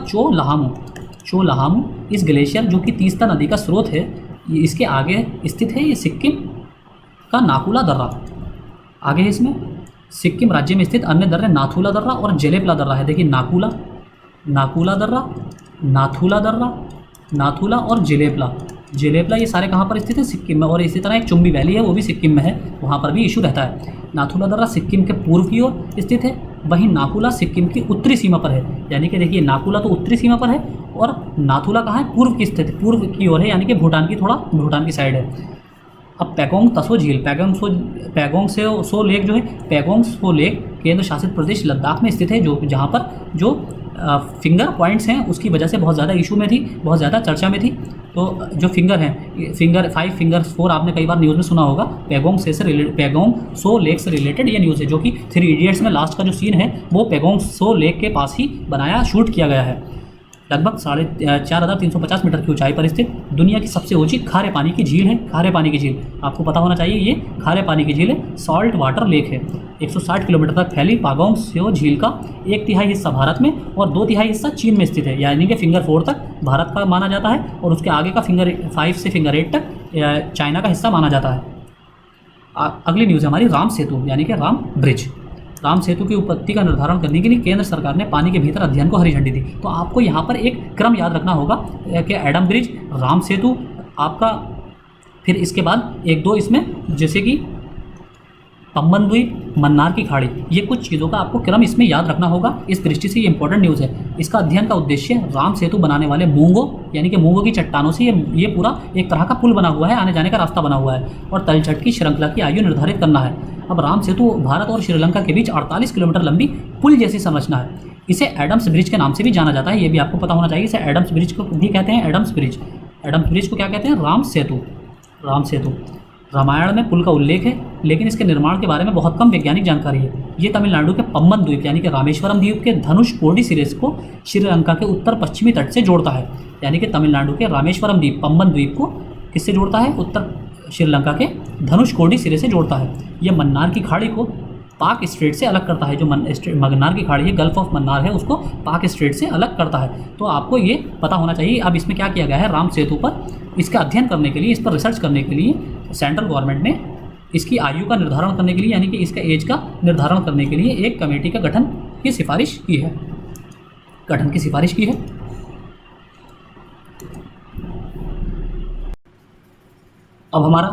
चोलहामू। इस ग्लेशियर जो कि तीस्ता नदी का स्रोत है, ये इसके आगे स्थित है। ये सिक्किम का नाकुला दर्रा। आगे है इसमें सिक्किम राज्य में स्थित अन्य दर्रे नाथुला दर्रा और जेलेपला दर्रा है। देखिए नाकुला दर्रा नाथुला दर्रा, नाथुला और जिलेबला। जिलेबला ये सारे कहाँ पर स्थित है? सिक्किम में। और इसी तरह एक चुम्बी वैली है, वो भी सिक्किम में है, वहाँ पर भी इशू रहता है। नाथुला दर्रा सिक्किम के पूर्व की ओर स्थित है, वहीं नाकुला सिक्किम की उत्तरी सीमा पर है। यानी कि देखिए नाकुला तो उत्तरी सीमा पर है और नाथुला कहाँ है? पूर्व की स्थिति, पूर्व की ओर है, यानी कि भूटान की थोड़ा भूटान की साइड है। अब पैगोंग तसो झील, पैगोंग से सो लेक जो है, पैगोंग सो लेक केंद्र शासित प्रदेश लद्दाख में स्थित है, जो जहाँ पर जो फिंगर पॉइंट्स हैं उसकी वजह से बहुत ज़्यादा इशू में थी, बहुत ज़्यादा चर्चा में थी। तो जो फिंगर हैं, फिंगर 5 फिंगर 4 आपने कई बार न्यूज़ में सुना होगा। पैगोंग सो लेक से रिलेटेड ये न्यूज़ है, जो कि 3 इडियट्स में लास्ट का जो सीन है वो पैगोंग सो लेक के पास ही बनाया, शूट किया गया है। लगभग 4,350 मीटर की ऊंचाई पर स्थित दुनिया की सबसे ऊंची खारे पानी की झील है। खारे पानी की झील आपको पता होना चाहिए, ये खारे पानी की झील है, सॉल्ट वाटर लेक है। 160 किलोमीटर तक फैली पैगोंग सो झील का 1/3 हिस्सा भारत में और 2/3 हिस्सा चीन में स्थित है। यानी कि फिंगर 4 तक भारत का माना जाता है और उसके आगे का फिंगर 5 से फिंगर 8 तक चाइना का हिस्सा माना जाता है। अगली न्यूज़ है हमारी राम सेतु, यानी कि राम ब्रिज। राम सेतु की उत्पत्ति का निर्धारण करने के लिए केंद्र सरकार ने पानी के भीतर अध्ययन को हरी झंडी दी। तो आपको यहाँ पर एक क्रम याद रखना होगा कि एडम ब्रिज, राम सेतु आपका, फिर इसके बाद 1-2 इसमें जैसे कि पम्बन द्वीप, मन्नार की खाड़ी, ये कुछ चीज़ों का आपको क्रम इसमें याद रखना होगा। इस दृष्टि से ये इंपॉर्टेंट न्यूज़ है। इसका अध्ययन का उद्देश्य राम सेतु बनाने वाले मूंगों, यानी कि मूंगों की चट्टानों से ये पूरा एक तरह का पुल बना हुआ है, आने जाने का रास्ता बना हुआ है, और तलछट की श्रृंखला की आयु निर्धारित करना है। अब राम सेतु भारत और श्रीलंका के बीच 48 किलोमीटर लंबी पुल जैसी संरचना है। इसे एडम्स ब्रिज के नाम से भी जाना जाता है, ये भी आपको पता होना चाहिए। इसे एडम्स ब्रिज को भी कहते हैं, एडम्स ब्रिज। एडम्स ब्रिज को क्या कहते हैं? राम सेतु। राम सेतु रामायण में पुल का उल्लेख है, लेकिन इसके निर्माण के बारे में बहुत कम वैज्ञानिक जानकारी है। ये तमिलनाडु के पम्बन द्वीप यानी कि रामेश्वरम द्वीप के धनुषकोडी सिरे को श्रीलंका के उत्तर पश्चिमी तट से जोड़ता है। यानी कि तमिलनाडु के रामेश्वरम द्वीप, पम्बन द्वीप को किससे जोड़ता है? उत्तर श्रीलंका के धनुषकोडी सिरे से जोड़ता है। यह मन्नार की खाड़ी को पाक स्ट्रेट से अलग करता है। जो मन्नार की खाड़ी है, गल्फ ऑफ मन्नार है, उसको पाक स्ट्रेट से अलग करता है। तो आपको ये पता होना चाहिए। अब इसमें क्या किया गया है? राम सेतु पर इसका अध्ययन करने के लिए, इस पर रिसर्च करने के लिए सेंट्रल गवर्नमेंट ने इसकी आयु का निर्धारण करने के लिए, यानी कि इसका एज का निर्धारण करने के लिए एक कमेटी का गठन की सिफारिश की है, गठन की सिफारिश की है। अब हमारा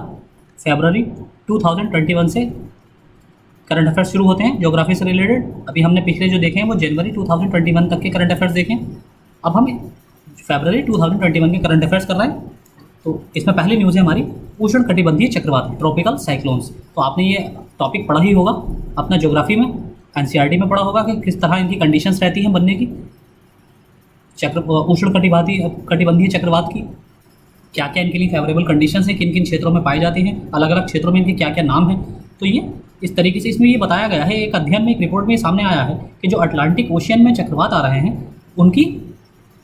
फरवरी 2021 से करंट अफेयर्स शुरू होते हैं ज्योग्राफी से रिलेटेड। अभी हमने पिछले जो देखे हैं वो जनवरी 2021 तक के करंट अफेयर्स देखें। अब हम फरवरी 2021 के करंट अफेयर्स कर रहे हैं। तो इसमें पहली न्यूज़ है हमारी उष्ण कटिबंधीय चक्रवात, ट्रॉपिकल साइक्लोन्स। तो आपने ये टॉपिक पढ़ा ही होगा अपना ज्योग्राफी में, एनसीईआरटी में पढ़ा होगा कि किस तरह इनकी कंडीशंस रहती हैं बनने की। उष्ण कटिबंधीय चक्रवात की क्या क्या इनके लिए फेवरेबल कंडीशंस हैं, किन किन क्षेत्रों में पाए जाते हैं, अलग अलग क्षेत्रों में इनके क्या क्या नाम हैं। तो ये इस तरीके से इसमें ये बताया गया है, एक अध्ययन में, एक रिपोर्ट में सामने आया है कि जो अटलांटिक ओशियन में चक्रवात आ रहे हैं उनकी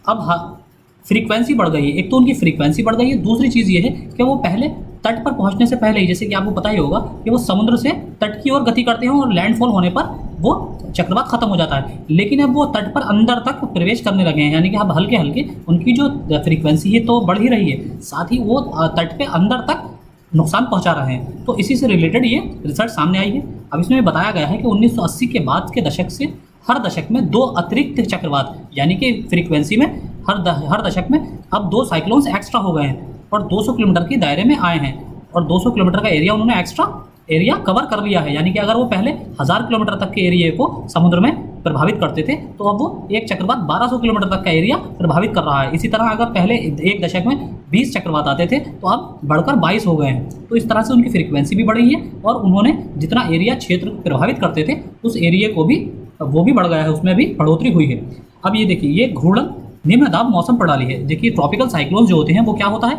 अब फ्रीक्वेंसी बढ़ गई है। एक तो उनकी फ्रीक्वेंसी बढ़ गई है, दूसरी चीज़ ये है कि वो पहले तट पर पहुंचने से पहले ही, जैसे कि आपको पता ही होगा कि वो समुद्र से तट की ओर गति करते हैं और लैंडफॉल होने पर वो चक्रवात खत्म हो जाता है। लेकिन अब वो तट पर अंदर तक प्रवेश करने लगे हैं, यानी कि अब हल्के हल्के उनकी जो फ्रीक्वेंसी है तो बढ़ ही रही है, साथ ही वो तट पे अंदर तक नुकसान पहुंचा रहे हैं। तो इसी से रिलेटेड ये रिसर्च सामने आई है। अब इसमें बताया गया है कि 1980 के बाद के दशक से हर दशक में 2 अतिरिक्त चक्रवात, यानी कि फ्रीक्वेंसी में हर दशक में अब 2 साइक्लोन्स एक्स्ट्रा हो गए हैं और 200 किलोमीटर के दायरे में आए हैं, और 200 किलोमीटर का एरिया उन्होंने एक्स्ट्रा एरिया कवर कर लिया है। यानी कि अगर वो पहले 1000 किलोमीटर तक के एरिया को समुद्र में प्रभावित करते थे, तो अब वो एक चक्रवात 1200 किलोमीटर तक का एरिया प्रभावित कर रहा है। इसी तरह अगर पहले एक दशक में 20 चक्रवात आते थे, तो अब बढ़कर 22 हो गए हैं। तो इस तरह से उनकी फ्रीक्वेंसी भी बढ़ी है और उन्होंने जितना एरिया क्षेत्र प्रभावित करते थे उस एरिया को भी, वो भी बढ़ गया है, उसमें भी बढ़ोतरी हुई है। अब ये देखिए, ये घूर्णन निम्न दाब मौसम प्रणाली है। देखिए ट्रॉपिकल साइक्लोन जो होते हैं वो क्या होता है?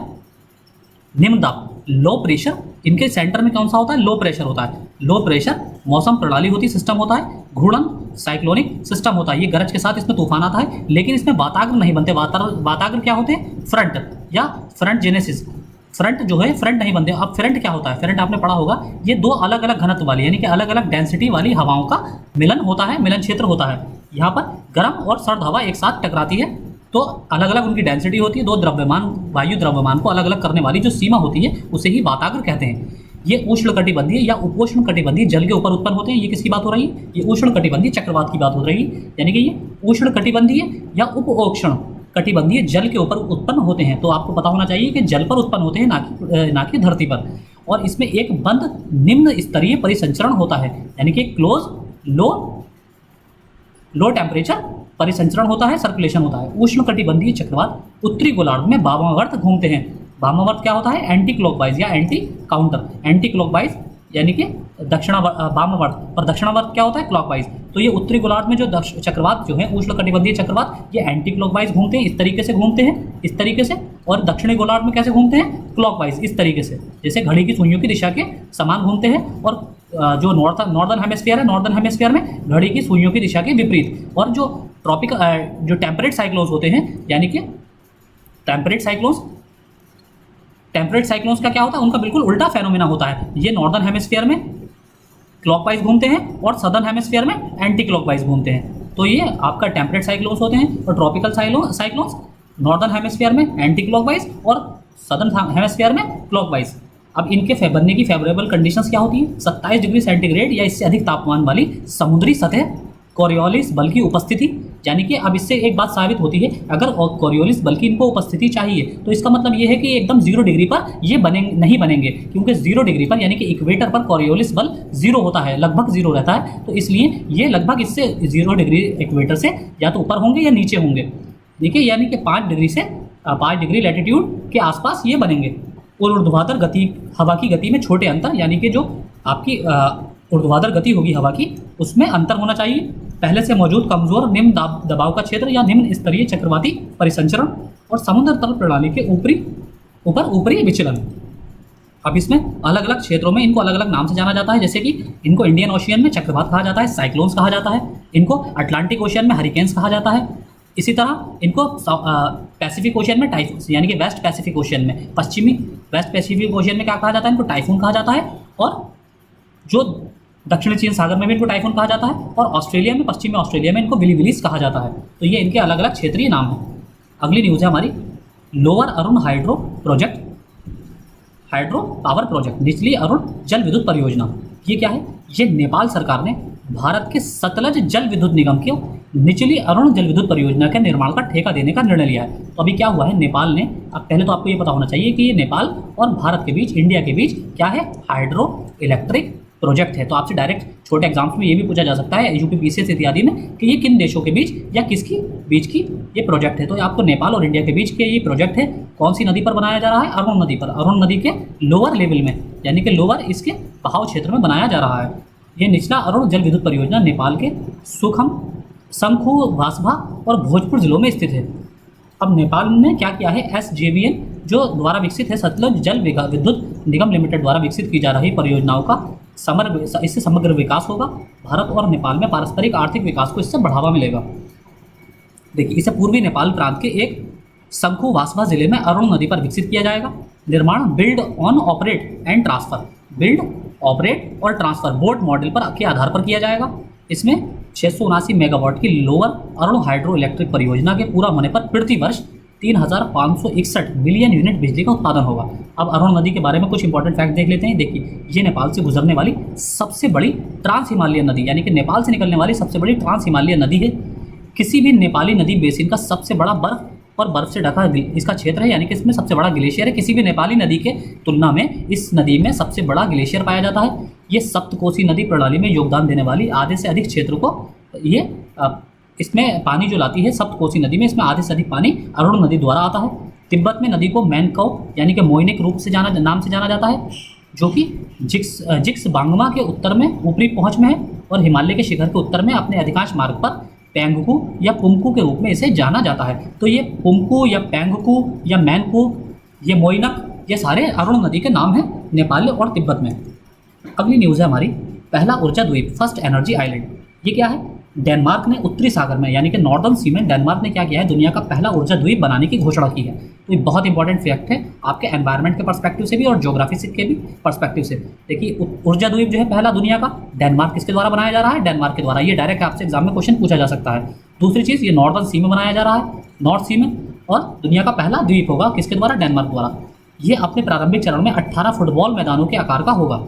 निम्न दाब, लो प्रेशर, इनके सेंटर में कौन सा होता है? लो प्रेशर होता है। लो प्रेशर मौसम प्रणाली होती है, सिस्टम होता है। घूर्णन साइक्लोनिक सिस्टम होता है। ये गरज के साथ इसमें तूफान आता है, लेकिन इसमें वाताग्र नहीं बनते। वाताग्र क्या होते हैं? फ्रंट या फ्रंट जेनेसिस। फ्रंट जो है, फ्रंट नहीं बनते। अब फ्रंट क्या होता है? फ्रंट आपने पढ़ा होगा, ये 2 अलग अलग घनत्व वाली, यानी कि अलग अलग डेंसिटी वाली हवाओं का मिलन होता है, मिलन क्षेत्र होता है। यहाँ पर गर्म और सर्द हवा एक साथ टकराती है, तो अलग अलग उनकी डेंसिटी होती है। 2 द्रव्यमान, वायु द्रव्यमान को अलग अलग करने वाली जो सीमा होती है उसे ही वाताग्र कहते हैं। ये उष्ण कटिबंधीय या उपोष्ण कटिबंधीय जल के ऊपर उत्पन्न होते हैं। ये किसकी बात हो रही है? ये उष्ण कटिबंधीय चक्रवात की बात हो रही है। यानी कि ये उष्ण कटिबंधीय या उपोष्ण कटिबंधीय जल के ऊपर उत्पन्न होते हैं। तो आपको पता होना चाहिए कि जल पर उत्पन्न होते हैं, ना कि धरती पर। और इसमें एक बंद निम्न स्तरीय परिसंचरण होता है, यानी कि क्लोज लो टेम्परेचर परिसंचरण होता है, सर्कुलेशन होता है। उष्ण कटिबंधीय चक्रवात उत्तरी गोलार्ध में वामावर्त घूमते हैं। वामावर्त क्या होता है? एंटी क्लॉकवाइज या एंटी काउंटर। एंटी क्लॉकवाइज यानी कि वामावर्त, और दक्षिणावर्त क्या होता है? क्लॉकवाइज। तो ये उत्तरी गोलार्ध में जो चक्रवात जो है, उष्ण कटिबंधीय चक्रवात, ये एंटी क्लॉकवाइज घूमते हैं, इस तरीके से घूमते हैं, इस तरीके से। और दक्षिणी गोलार्ध में कैसे घूमते हैं? क्लॉकवाइज, इस तरीके से, जैसे घड़ी की सुइयों की दिशा के समान घूमते हैं। और जो नॉर्दर्न हेमिस्फीयर है, नॉर्दर्न हेमिस्फीयर में घड़ी की सुइयों की दिशा के विपरीत। और जो जो टेम्परेट साइक्लोन्स होते हैं, यानी कि टेम्परेट साइक्लोन्स का क्या होता है? उनका बिल्कुल उल्टा फेनोमेना होता है। ये नॉर्दर्न हेमिस्फीयर में क्लॉकवाइज घूमते हैं और सदर्न हेमिस्फीयर में एंटी क्लॉकवाइज घूमते हैं। तो ये आपका टेम्परेट साइक्लोन्स होते हैं। और ट्रॉपिकल साइक्लोन्स नॉर्दर्न हेमिस्फीयर में एंटी क्लॉकवाइज और सदर्न हेमिस्फीयर में क्लॉकवाइज। अब इनके बनने की फेवरेबल कंडीशंस क्या होती है? 27 डिग्री सेंटीग्रेड या इससे अधिक तापमान वाली समुद्री सतह, कोरियोलिस बल की उपस्थिति। यानी कि अब इससे एक बात साबित होती है, अगर कोरियोलिस बल की इनको उपस्थिति चाहिए तो इसका मतलब ये है कि एकदम 0 डिग्री पर ये नहीं बनेंगे, क्योंकि 0 डिग्री पर यानी कि इक्वेटर पर कोरियोलिस बल 0 होता है, लगभग 0 रहता है। तो इसलिए ये लगभग इससे 0 डिग्री इक्वेटर से या तो ऊपर होंगे या नीचे होंगे, ठीक है, यानी कि 5 डिग्री लैटिट्यूड के आसपास ये बनेंगे। और ऊर्ध्वाधर गति, हवा की गति में छोटे अंतर, यानी कि जो आपकी ऊर्ध्वाधर गति होगी हवा की, उसमें अंतर होना चाहिए। पहले से मौजूद कमजोर निम्न दबाव का क्षेत्र या निम्न स्तरीय चक्रवाती परिसंचरण और समुद्र तल प्रणाली के ऊपरी विचलन। अब इसमें अलग अलग क्षेत्रों में इनको अलग अलग नाम से जाना जाता है, जैसे कि इनको इंडियन ओशियन में चक्रवात कहा जाता है, साइक्लोन्स कहा जाता है, इनको अटलांटिक ओशियन में हरिकेन्स कहा जाता है, इसी तरह इनको पैसिफिक ओशियन में टाइफून, यानी कि वेस्ट पैसिफिक ओशियन में, पश्चिमी वेस्ट पैसिफिक ओशियन में क्या कहा जाता है? इनको टाइफून कहा जाता है। और जो दक्षिणी चीन सागर में भी इनको टाइफून कहा जाता है, और ऑस्ट्रेलिया में, पश्चिमी ऑस्ट्रेलिया में इनको विलीविलीज कहा जाता है। तो ये इनके अलग अलग क्षेत्रीय नाम हैं। अगली न्यूज़ है हमारी lower Arun hydro power project, निचली अरुण जल विद्युत परियोजना। ये क्या है? ये नेपाल सरकार ने भारत के सतलज जल विद्युत निगम के निचली अरुण जल विद्युत परियोजना के निर्माण का ठेका देने का निर्णय लिया है। तो अभी क्या हुआ है, नेपाल ने, अब पहले तो आपको ये पता होना चाहिए कि ये नेपाल और भारत के बीच, इंडिया के बीच क्या है? हाइड्रो इलेक्ट्रिक प्रोजेक्ट है। तो आपसे डायरेक्ट छोटे एग्जाम्स में ये भी पूछा जा सकता है, यूपी पीसीएस इत्यादि में, कि ये किन देशों के बीच या किसकी बीच की ये प्रोजेक्ट है। तो आपको नेपाल और इंडिया के बीच के ये प्रोजेक्ट है। कौन सी नदी पर बनाया जा रहा है? अरुण नदी पर। अरुण नदी के लोअर लेवल में, यानी कि लोअर इसके बहाव क्षेत्र में बनाया जा रहा है। ये निचला अरुण जल विद्युत परियोजना नेपाल के शंखू, वासभा और भोजपुर जिलों में स्थित है। अब नेपाल ने क्या किया है? SJVN जो द्वारा विकसित है, सतलज जल विद्युत निगम लिमिटेड द्वारा विकसित की जा रही परियोजनाओं का इससे समग्र विकास होगा। भारत और नेपाल में पारस्परिक आर्थिक विकास को इससे बढ़ावा मिलेगा। देखिए, इसे पूर्वी नेपाल प्रांत के एक शंखू वासभा जिले में अरुण नदी पर विकसित किया जाएगा। निर्माण बिल्ड ऑपरेट और ट्रांसफर बोट मॉडल के आधार पर किया जाएगा। इसमें 679 मेगावाट की लोअर अरुण हाइड्रो इलेक्ट्रिक परियोजना के पूरा होने पर प्रति वर्ष 3561 मिलियन यूनिट बिजली का उत्पादन होगा। अब अरुण नदी के बारे में कुछ इंपॉर्टेंट फैक्ट देख लेते हैं। देखिए, ये नेपाल से गुजरने वाली सबसे बड़ी ट्रांस हिमालयन नदी, यानी कि नेपाल से निकलने वाली सबसे बड़ी ट्रांस हिमालयन नदी है। किसी भी नेपाली नदी बेसिन का सबसे बड़ा बर्फ से ढका इसका क्षेत्र है, यानी कि इसमें सबसे बड़ा ग्लेशियर है। किसी भी नेपाली नदी के तुलना में इस नदी में सबसे बड़ा ग्लेशियर पाया जाता है। ये सप्तकोसी नदी प्रणाली में योगदान देने वाली आधे से अधिक क्षेत्र को ये इसमें पानी जो लाती है, सप्तकोसी नदी में इसमें आधे से अधिक पानी अरुण नदी द्वारा आता है। तिब्बत में नदी को मैनकौ यानी कि मोइनिक रूप से नाम से जाना जाता है, जो कि जिक्स बांगमा के उत्तर में ऊपरी पहुंच में है, और हिमालय के शिखर के उत्तर में अपने अधिकांश मार्ग पर पेंगकू या पुमकू के रूप में इसे जाना जाता है। तो ये पुमकू या पेंगकू या मैनकू, ये मोइनक, ये सारे अरुण नदी के नाम हैं नेपाल और तिब्बत में। अगली न्यूज़ है हमारी पहला ऊर्जा द्वीप, फर्स्ट एनर्जी आइलैंड। ये क्या है? डेनमार्क ने उत्तरी सागर में, यानी कि नॉर्दर्न सी में डेनमार्क ने क्या किया है? दुनिया का पहला ऊर्जा द्वीप बनाने की घोषणा की है। तो ये बहुत इंपॉर्टेंट फैक्ट है आपके एनवायरनमेंट के पर्सपेक्टिव से भी और ज्योग्राफी के भी पर्सपेक्टिव से। देखिए, ऊर्जा द्वीप जो है पहला दुनिया का, डेनमार्क किसके द्वारा बनाया जा रहा है? डेनमार्क के द्वारा। ये डायरेक्ट आपसे एग्जाम में क्वेश्चन पूछा जा सकता है। दूसरी चीज़, ये नॉर्दर्न सी में बनाया जा रहा है, नॉर्थ सी में, और दुनिया का पहला द्वीप होगा किसके द्वारा? डेनमार्क द्वारा। ये अपने प्रारंभिक चरण में 18 फुटबॉल मैदानों के आकार का होगा।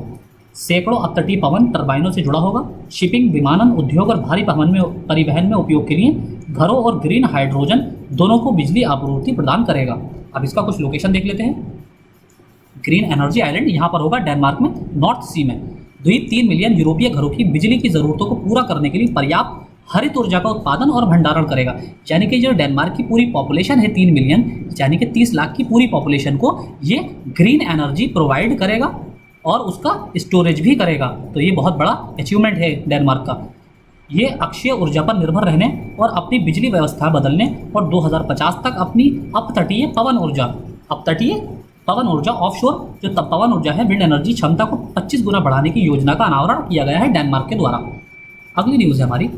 सैकड़ों अपतटीय पवन टर्बाइनों से जुड़ा होगा। शिपिंग, विमानन उद्योग और भारी परिवहन में उपयोग के लिए घरों और ग्रीन हाइड्रोजन दोनों को बिजली आपूर्ति प्रदान करेगा। अब इसका कुछ लोकेशन देख लेते हैं। ग्रीन एनर्जी आइलैंड यहाँ पर होगा डेनमार्क में, नॉर्थ सी में। द्वीप 3 मिलियन यूरोपीय घरों की बिजली की ज़रूरतों को पूरा करने के लिए पर्याप्त हरित ऊर्जा का उत्पादन और भंडारण करेगा। यानी कि जो डेनमार्क की पूरी पॉपुलेशन है 3 मिलियन, यानी कि 30 लाख की पूरी पॉपुलेशन को ये ग्रीन एनर्जी प्रोवाइड करेगा और उसका स्टोरेज भी करेगा। तो ये बहुत बड़ा अचीवमेंट है डेनमार्क का। ये अक्षय ऊर्जा पर निर्भर रहने और अपनी बिजली व्यवस्था बदलने और 2050 तक अपनी अपतटीय पवन ऊर्जा ऑफशोर जो तब पवन ऊर्जा है, विंड एनर्जी क्षमता को 25 गुना बढ़ाने की योजना का अनावरण किया गया है डेनमार्क के द्वारा। अगली न्यूज़ है हमारी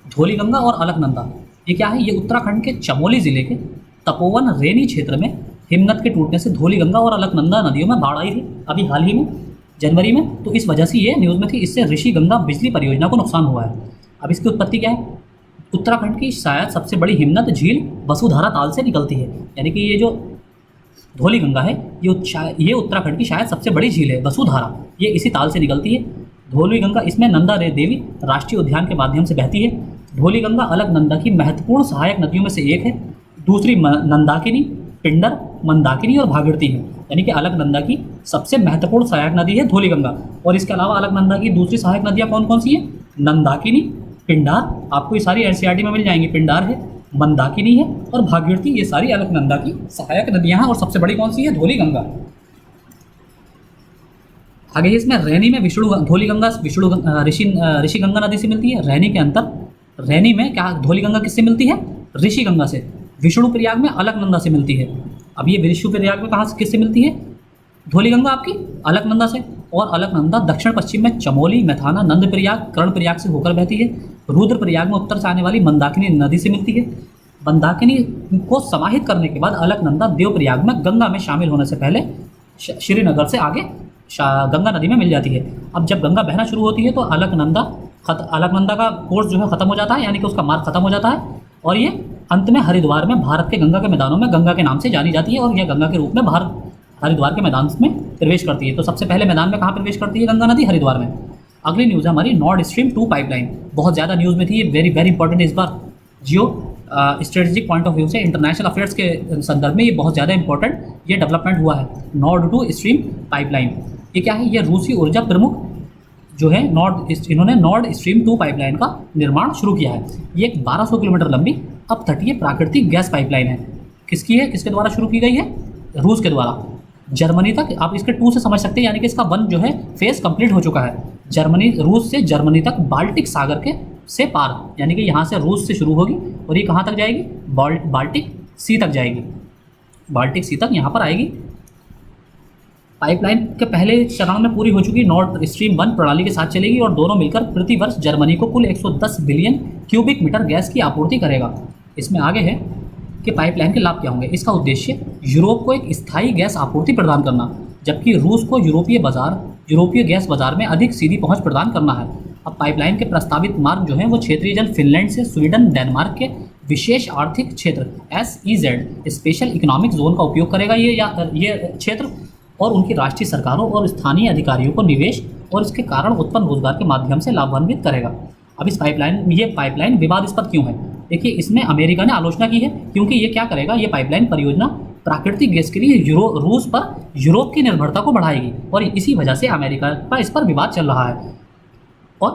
धौलीगंगा और अलकनंदा। ये क्या है? ये उत्तराखंड के चमोली जिले के तपोवन रेनी क्षेत्र में हिमनद के टूटने से धौलीगंगा और अलकनंदा नदियों में बाढ़ आई थी अभी हाल ही में, जनवरी में। तो इस वजह से ये न्यूज़ में थी। इससे ऋषि गंगा बिजली परियोजना को नुकसान हुआ है। अब इसकी उत्पत्ति क्या है? उत्तराखंड की शायद सबसे बड़ी हिमनद झील वसुधारा ताल से निकलती है। यानी कि ये जो धौलीगंगा है ये उत्तराखंड की शायद सबसे बड़ी झील है वसुधारा, ये इसी ताल से निकलती है। धौलीगंगा इसमें नंदा देवी राष्ट्रीय उद्यान के माध्यम से बहती है। धौलीगंगा अलकनंदा की महत्वपूर्ण सहायक नदियों में से एक है। दूसरी मंदाकिनी, पिंडर, मंदाकिनी और भागीरथी है। यानी कि अलकनंदा की सबसे महत्वपूर्ण सहायक नदी है धौलीगंगा। और इसके अलावा अलकनंदा की दूसरी सहायक नदियाँ कौन कौन सी है? नंदाकिनी, पिंडार, आपको ये सारी एनसीईआरटी में मिल जाएंगी। पिंडार है, मंदाकिनी है और भागीरथी, ये सारी अलकनंदा की सहायक नदियाँ हैं। और सबसे बड़ी कौन सी है? धौलीगंगा। आगे इसमें रैनी में धौलीगंगा ऋषिगंगा नदी से मिलती है। रैनी के अंतर रैनी में क्या धौलीगंगा किससे मिलती है? ऋषिगंगा से। विष्णुप्रयाग में अलकनंदा से मिलती है। अब ये विष्णुप्रयाग में कहाँ से किससे मिलती है? धौलीगंगा आपकी अलकनंदा से। और अलकनंदा दक्षिण पश्चिम में चमोली, मैथाना, नंदप्रयाग, कर्णप्रयाग से होकर बहती है। रुद्रप्रयाग में उत्तर से आने वाली मंदाकिनी नदी से मिलती है। मंदाकिनी को समाहित करने के बाद अलकनंदा देवप्रयाग में गंगा में शामिल होने से पहले श्रीनगर से आगे गंगा नदी में मिल जाती है। अब जब गंगा बहना शुरू होती है तो अलकनंदा का कोर्स जो है ख़त्म हो जाता है, यानी कि उसका मार्ग खत्म हो जाता है। और ये अंत में हरिद्वार में भारत के गंगा के मैदानों में गंगा के नाम से जानी जाती है। और यह गंगा के रूप में हरिद्वार के मैदान में प्रवेश करती है। तो सबसे पहले मैदान में कहाँ प्रवेश करती है गंगा नदी? हरिद्वार में। अगली न्यूज़ है हमारी नॉर्ड स्ट्रीम 2 पाइपलाइन। बहुत ज़्यादा न्यूज़ में थी ये, वेरी वेरी इंपॉर्टेंट इस बार। Geo strategic point of view से, इंटरनेशनल अफेयर्स के संदर्भ में ये बहुत ज़्यादा इंपॉर्टेंट ये डेवलपमेंट हुआ है। नॉर्ड 2 स्ट्रीम पाइपलाइन ये क्या है? ये रूसी ऊर्जा प्रमुख जो है इन्होंने नॉर्ड स्ट्रीम 2 पाइपलाइन का निर्माण शुरू किया है। ये एक 1200 किलोमीटर लंबी अपतटीय प्राकृतिक गैस पाइपलाइन है। किसकी है? किसके द्वारा शुरू की गई है? रूस के द्वारा। जर्मनी तक, आप इसके 2 से समझ सकते हैं, यानी कि इसका 1 जो है फेज कंप्लीट हो चुका है। रूस से जर्मनी तक बाल्टिक सागर के से पार, यानी कि यहाँ से रूस से शुरू होगी और ये कहाँ तक जाएगी? बाल्टिक सी तक जाएगी। बाल्टिक सी तक यहाँ पर आएगी। पाइपलाइन के पहले चरण में पूरी हो चुकी नॉर्ड स्ट्रीम 1 प्रणाली के साथ चलेगी और दोनों मिलकर प्रति वर्ष जर्मनी को कुल 110 बिलियन क्यूबिक मीटर गैस की आपूर्ति करेगा। इसमें आगे है कि पाइपलाइन के लाभ क्या होंगे। इसका उद्देश्य यूरोप को एक स्थायी गैस आपूर्ति प्रदान करना, जबकि रूस को यूरोपीय गैस बाजार में अधिक सीधी पहुंच प्रदान करना है। अब पाइपलाइन के प्रस्तावित मार्ग जो है वो क्षेत्रीय जल फिनलैंड से स्वीडन, डेनमार्क के विशेष आर्थिक क्षेत्र SEZ स्पेशल इकोनॉमिक जोन का उपयोग करेगा ये क्षेत्र, और उनकी राष्ट्रीय सरकारों और स्थानीय अधिकारियों को निवेश और इसके कारण उत्पन्न रोजगार के माध्यम से लाभान्वित करेगा। अब ये पाइपलाइन विवादास्पद क्यों है? देखिए, इसमें अमेरिका ने आलोचना की है क्योंकि ये क्या करेगा? ये पाइपलाइन परियोजना प्राकृतिक गैस के लिए रूस पर यूरोप की निर्भरता को बढ़ाएगी और इसी वजह से अमेरिका का इस पर विवाद चल रहा है और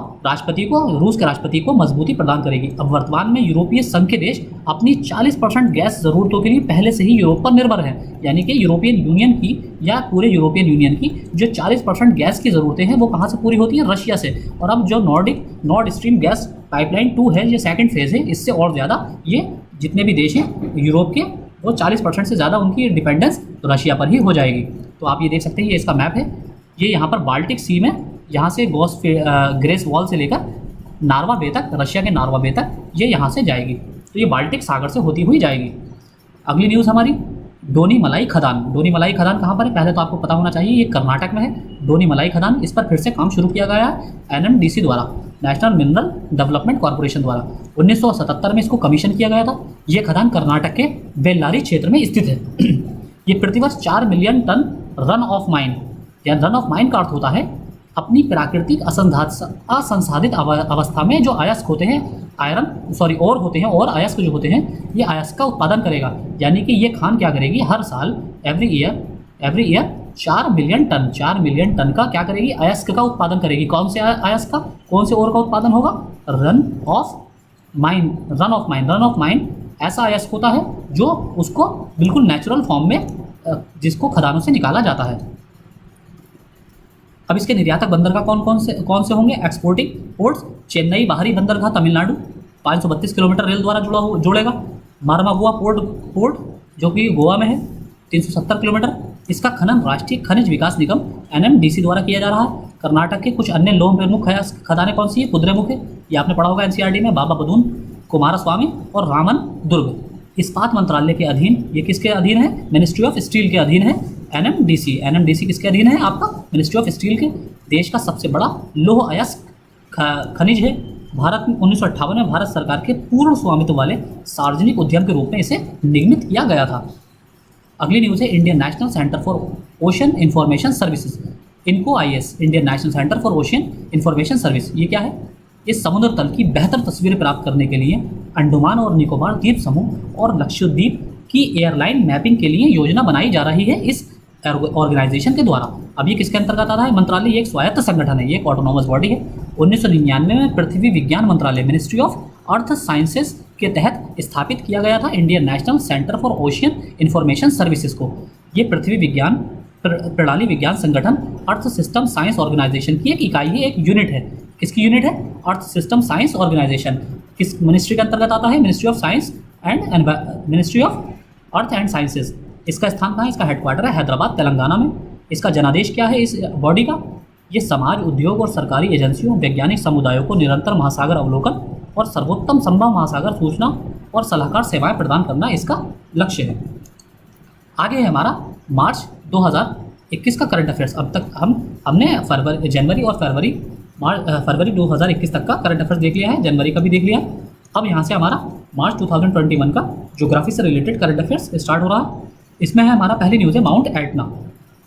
रूस के राष्ट्रपति को मजबूती प्रदान करेगी। अब वर्तमान में यूरोपीय संघ के देश अपनी 40% गैस ज़रूरतों के लिए पहले से ही यूरोप पर निर्भर हैं। यानी कि यूरोपियन यूनियन की या पूरे यूरोपियन यूनियन की जो 40% गैस की ज़रूरतें हैं वो कहाँ से पूरी होती हैं? रशिया से। और अब जो नॉर्ड स्ट्रीम गैस पाइपलाइन 2 है, ये सेकंड फेज़ है, इससे और ज़्यादा ये जितने भी देश हैं यूरोप के वो 40% से ज़्यादा उनकी डिपेंडेंस रशिया पर ही हो जाएगी। तो आप ये देख सकते हैं, ये इसका मैप है। ये यहाँ पर बाल्टिक सी में यहाँ से ग्रेस वॉल से लेकर नार्वा बे तक, रशिया के नार्वा बे तक ये यहाँ से जाएगी। तो ये बाल्टिक सागर से होती हुई जाएगी। अगली न्यूज़ हमारी डोनीमलाई खदान। डोनीमलाई खदान कहाँ पर है? पहले तो आपको पता होना चाहिए, ये कर्नाटक में है डोनीमलाई खदान। इस पर फिर से काम शुरू किया गया है NMDC द्वारा, नेशनल मिनरल डेवलपमेंट कॉरपोरेशन द्वारा। 1977 में इसको कमीशन किया गया था। ये खदान कर्नाटक के बेल्लारी क्षेत्र में स्थित है। ये प्रतिवर्ष 4 million ton run off mine, या रन ऑफ माइन का अर्थ होता है अपनी प्राकृतिक असंसाधित अवस्था में जो अयस्क होते हैं और होते हैं और अयस्क जो होते हैं ये अयस्क का उत्पादन करेगा। यानी कि ये खान क्या करेगी, हर साल एवरी ईयर 4 मिलियन टन का क्या करेगी, अयस्क का उत्पादन करेगी। कौन से अयस्क का, कौन से ओर का उत्पादन होगा, रन ऑफ माइन ऐसा अयस्क होता है जो उसको बिल्कुल नेचुरल फॉर्म में जिसको खदानों से निकाला जाता है। अब इसके निर्यातक बंदरगाह कौन से होंगे, एक्सपोर्टिंग पोर्ट्स, चेन्नई बाहरी बंदरगाह तमिलनाडु 532 किलोमीटर रेल द्वारा जोड़ेगा। मारमागुआ पोर्ट जो कि गोवा में है 370 किलोमीटर। इसका खनन राष्ट्रीय खनिज विकास निगम NMDC द्वारा किया जा रहा है। कर्नाटक के कुछ अन्य लोह प्रमुख खदानें कौन सी है, कुद्रेमुख है, ये आपने पढ़ा होगा NCERT में, बाबा बदून, कुमारस्वामी और रामन दुर्ग। इस्पात मंत्रालय के अधीन, ये किसके अधीन है, मिनिस्ट्री ऑफ स्टील के अधीन है NMDC किसके अधीन है आपका, मिनिस्ट्री ऑफ स्टील के। देश का सबसे बड़ा लौह अयस्क खनिज है। भारत में 1958 में भारत सरकार के पूर्ण स्वामित्व वाले सार्वजनिक उद्यम के रूप में इसे निर्मित किया गया था। अगली न्यूज़ है Indian national centre for ocean information services, इनको IS, Indian national centre for ocean information service. ये क्या है, ये समुद्र तल की बेहतर तस्वीरें प्राप्त करने के लिए अंडमान और निकोबार द्वीप समूह और लक्षद्वीप की एयरलाइन मैपिंग के लिए योजना बनाई जा रही है इस ऑर्गेनाइजेशन के द्वारा। अब ये किसके अंतर्गत आता है, मंत्रालय, ये एक स्वायत्त संगठन है, ये एक ऑटोनॉमस बॉडी है। 1999 में पृथ्वी विज्ञान मंत्रालय, मिनिस्ट्री ऑफ अर्थ साइंसेज के तहत स्थापित किया गया था Indian national centre for ocean information services को। ये पृथ्वी विज्ञान प्रणाली विज्ञान संगठन अर्थ सिस्टम साइंस ऑर्गेनाइजेशन की एक इकाई है, एक यूनिट है। किसकी यूनिट है, अर्थ सिस्टम साइंस ऑर्गेनाइजेशन। किस मिनिस्ट्री के अंतर्गत आता है, ministry of science and ministry of earth and sciences. इसका स्थान कहाँ है, इसका हेडक्वार्टर है हैदराबाद तेलंगाना में। इसका जनादेश क्या है इस बॉडी का, ये समाज, उद्योग और सरकारी एजेंसियों, वैज्ञानिक समुदायों को निरंतर महासागर अवलोकन और सर्वोत्तम संभव महासागर सूचना और सलाहकार सेवाएं प्रदान करना इसका लक्ष्य है। आगे है हमारा मार्च 2021 का करंट अफेयर्स। अब तक हमने जनवरी और फरवरी 2021 तक का करंट अफेयर्स देख लिया है, जनवरी का भी देख लिया है। अब यहाँ से हमारा मार्च 2021 का ज्योग्राफी से रिलेटेड करंट अफेयर्स स्टार्ट हो रहा है। इसमें है हमारा पहली न्यूज़ है माउंट एटना।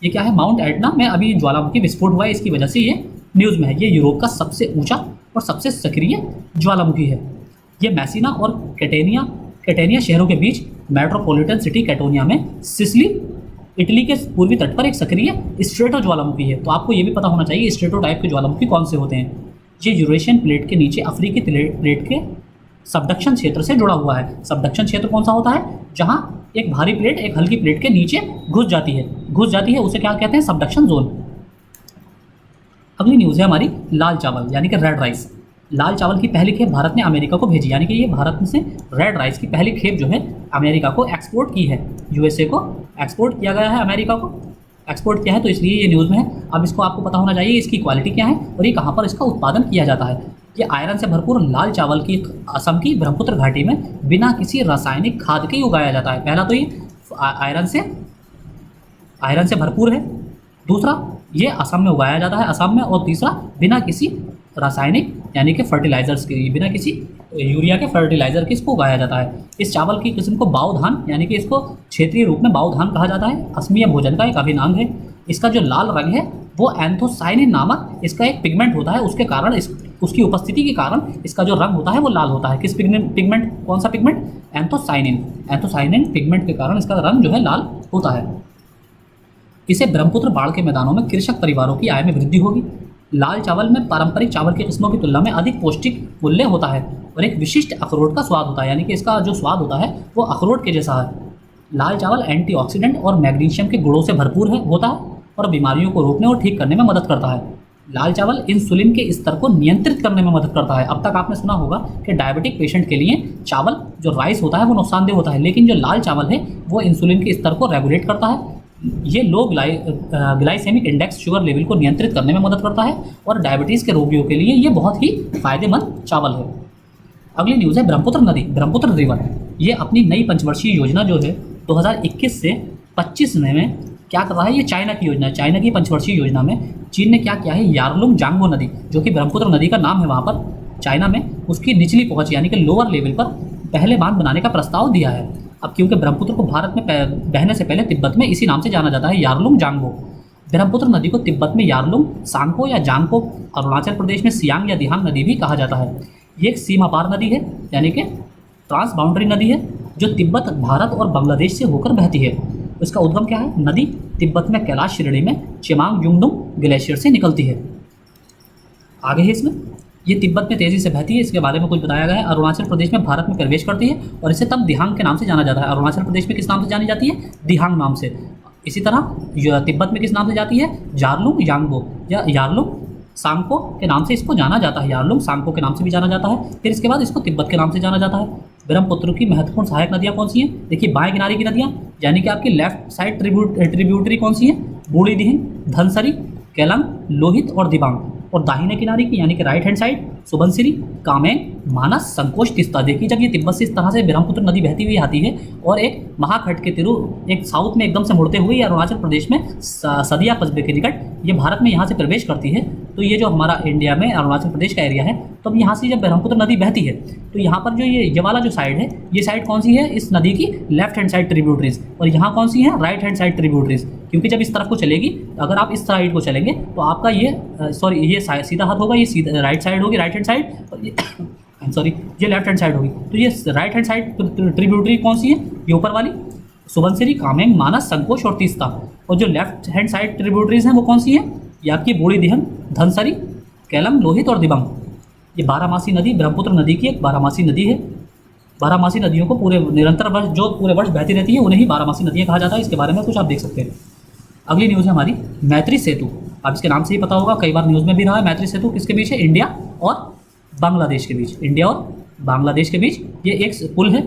ये क्या है, माउंट एटना में अभी ज्वालामुखी विस्फोट हुआ है, इसकी वजह से ये न्यूज़ में है। ये यूरोप का सबसे ऊंचा और सबसे सक्रिय ज्वालामुखी है। ये मैसिना और कैटेनिया शहरों के बीच मेट्रोपॉलिटन सिटी कैटोनिया में सिसिली इटली के पूर्वी तट पर एक सक्रिय स्ट्रेटो ज्वालामुखी है। तो आपको ये भी पता होना चाहिए स्ट्रेटो टाइप के ज्वालामुखी कौन से होते हैं। ये यूरेशियन प्लेट के नीचे अफ्रीकी प्लेट के सबडक्शन क्षेत्र से जुड़ा हुआ है। सबडक्शन क्षेत्र कौन सा होता है, जहाँ एक भारी प्लेट एक हल्की प्लेट के नीचे घुस जाती है, उसे क्या कहते हैं, सबडक्शन जोन। अगली न्यूज़ है हमारी लाल चावल यानी कि रेड राइस। लाल चावल की पहली खेप भारत ने अमेरिका को भेजी, यानी कि ये भारत से रेड राइस की पहली खेप जो है अमेरिका को एक्सपोर्ट की है। USA को एक्सपोर्ट किया गया है, अमेरिका को एक्सपोर्ट किया है, तो इसलिए ये न्यूज़ में है। अब इसको आपको पता होना चाहिए इसकी क्वालिटी क्या है और ये कहाँ पर इसका उत्पादन किया जाता है। ये आयरन से भरपूर लाल चावल की असम की ब्रह्मपुत्र घाटी में बिना किसी रासायनिक खाद के ही उगाया जाता है। पहला तो ये आयरन से भरपूर है, दूसरा ये असम में उगाया जाता है, असम में, और तीसरा बिना किसी रासायनिक यानी कि फर्टिलाइजर्स के, बिना किसी यूरिया के फर्टिलाइजर के इसको उगाया जाता है। इस चावल की किस्म को बाऊ धान यानी कि इसको क्षेत्रीय रूप में बाऊ धान कहा जाता है। असमिया भोजन का एक अभिन्न है। इसका जो लाल रंग है वो एंथोसाइनिन नामक इसका एक पिगमेंट होता है, उसके कारण उसकी उपस्थिति के कारण इसका जो रंग होता है वो लाल होता है। किस पिगमेंट, कौन सा पिगमेंट, एंथोसाइनिन पिगमेंट के कारण इसका रंग जो है लाल होता है। इसे ब्रह्मपुत्र बाढ़ के मैदानों में कृषक परिवारों की आय में वृद्धि होगी। लाल चावल में पारंपरिक चावल की किस्मों की तुलना में अधिक पौष्टिक मूल्य होता है और एक विशिष्ट अखरोट का स्वाद होता है, यानी कि इसका जो स्वाद होता है वो अखरोट के जैसा है। लाल चावल एंटीऑक्सीडेंट और मैग्नीशियम के गुणों से भरपूर होता है और बीमारियों को रोकने और ठीक करने में मदद करता है। लाल चावल इंसुलिन के स्तर को नियंत्रित करने में मदद करता है। अब तक आपने सुना होगा कि डायबिटिक पेशेंट के लिए चावल जो राइस होता है वो नुकसानदेह होता है, लेकिन जो लाल चावल है वो इंसुलिन के स्तर को रेगुलेट करता है। ये लो ग्लाइसेमिक इंडेक्स शुगर लेवल को नियंत्रित करने में मदद करता है और डायबिटीज़ के रोगियों के लिए ये बहुत ही फायदेमंद चावल है। अगली न्यूज़ है ब्रह्मपुत्र नदी, ब्रह्मपुत्र रिवर। ये अपनी नई पंचवर्षीय योजना जो है 2021 से 25 में क्या कर रहा है, ये चाइना की योजना है। चाइना की पंचवर्षीय योजना में चीन ने क्या किया है, यारलुंग जांगबो नदी जो कि ब्रह्मपुत्र नदी का नाम है वहाँ पर चाइना में, उसकी निचली पहुँच यानी कि लोअर लेवल पर पहले बांध बनाने का प्रस्ताव दिया है। अब क्योंकि ब्रह्मपुत्र को भारत में बहने से पहले तिब्बत में इसी नाम से जाना जाता है, यारलुंग जांगबो। ब्रह्मपुत्र नदी को तिब्बत में यारलुंग सांगपो या जांगपो, अरुणाचल प्रदेश में सियांग या दिहांग नदी भी कहा जाता है। ये एक सीमा पार नदी है, यानी कि ट्रांस बाउंड्री नदी है, जो तिब्बत, भारत और बांग्लादेश से होकर बहती है। इसका उद्गम क्या है? नदी तिब्बत में कैलाश श्रेणी में चेमांग युंगडुंग ग्लेशियर से निकलती है। आगे है इसमें, ये तिब्बत में तेज़ी से बहती है, इसके बारे में कुछ बताया गया है। अरुणाचल प्रदेश में भारत में प्रवेश करती है और इसे तब दिहांग के नाम से जाना जाता है। अरुणाचल प्रदेश में किस नाम से जानी जाती है? दिहांग नाम से। इसी तरह तिब्बत में किस नाम से जाती है? जारलुंग यांगबो या यारलुंग सांगपो के नाम से इसको जाना जाता है। यारलुंग सांगपो के नाम से भी जाना जाता है। फिर इसके बाद इसको तिब्बत के नाम से जाना जाता है। ब्रह्मपुत्र की महत्वपूर्ण सहायक नदियाँ कौन सी हैं? देखिए, बाएं किनारे की नदियाँ, यानी कि आपकी लेफ्ट साइड ट्रिब्यूटरी कौन सी हैं? बूढ़ी दिहिंग, धनसरी, केलंग, लोहित और दिबांग। और दाहिने किनारे की, यानी कि right hand side, Subansiri, Kameng, Manas, Sankosh, Teesta. देखिए, जब ये तिब्बत से इस तरह से ब्रह्मपुत्र नदी बहती हुई आती है और एक महाखंड के तिरु एक साउथ में एकदम से मुड़ते हुए अरुणाचल प्रदेश में सदिया कस्बे के निकट ये भारत में यहाँ से प्रवेश करती है, तो ये जो हमारा इंडिया में अरुणाचल प्रदेश का एरिया है, तो अब यहाँ से जब ब्रह्मपुत्र नदी बहती है तो यहाँ पर जो ये वाला जो साइड है, ये साइड कौन सी है? इस नदी की लेफ्ट हैंड साइड ट्रिब्यूटरीज, और यहाँ कौन सी है? Right hand side tributaries. क्योंकि जब इस तरफ को चलेगी, अगर आप इस साइड को चलेंगे तो आपका ये ये सीधा हाथ होगा, ये सीधा राइट साइड होगी, राइट हैंड साइड, और ये ये लेफ्ट हैंड साइड होगी। तो ये राइट हैंड साइड ट्रिब्यूटरी कौन सी है? ये ऊपर वाली सुबनसिरी, कामेंग, मानस, संकोच और तीस्ता। और जो लेफ्ट हैंड साइड ट्रिब्यूटरीज हैं वो कौन सी है? ये आपकी बूढ़ी दिहन, धनसरी, केलम, लोहित और दिबांग। ये बारहमासी नदी ब्रह्मपुत्र नदी की एक बारहमासी नदी है। बारहमासी नदियों को पूरे निरंतर वर्ष जो पूरे वर्ष बहती रहती है उन्हें ही बारहमासी नदियाँ कहा जाता है। इसके बारे में कुछ आप देख सकते हैं। अगली न्यूज़ है हमारी मैत्री सेतु। आप इसके नाम से ही पता होगा, कई बार न्यूज़ में भी रहा है। मैत्री सेतु किसके बीच है? इंडिया और बांग्लादेश के बीच। इंडिया और बांग्लादेश के बीच ये एक पुल है।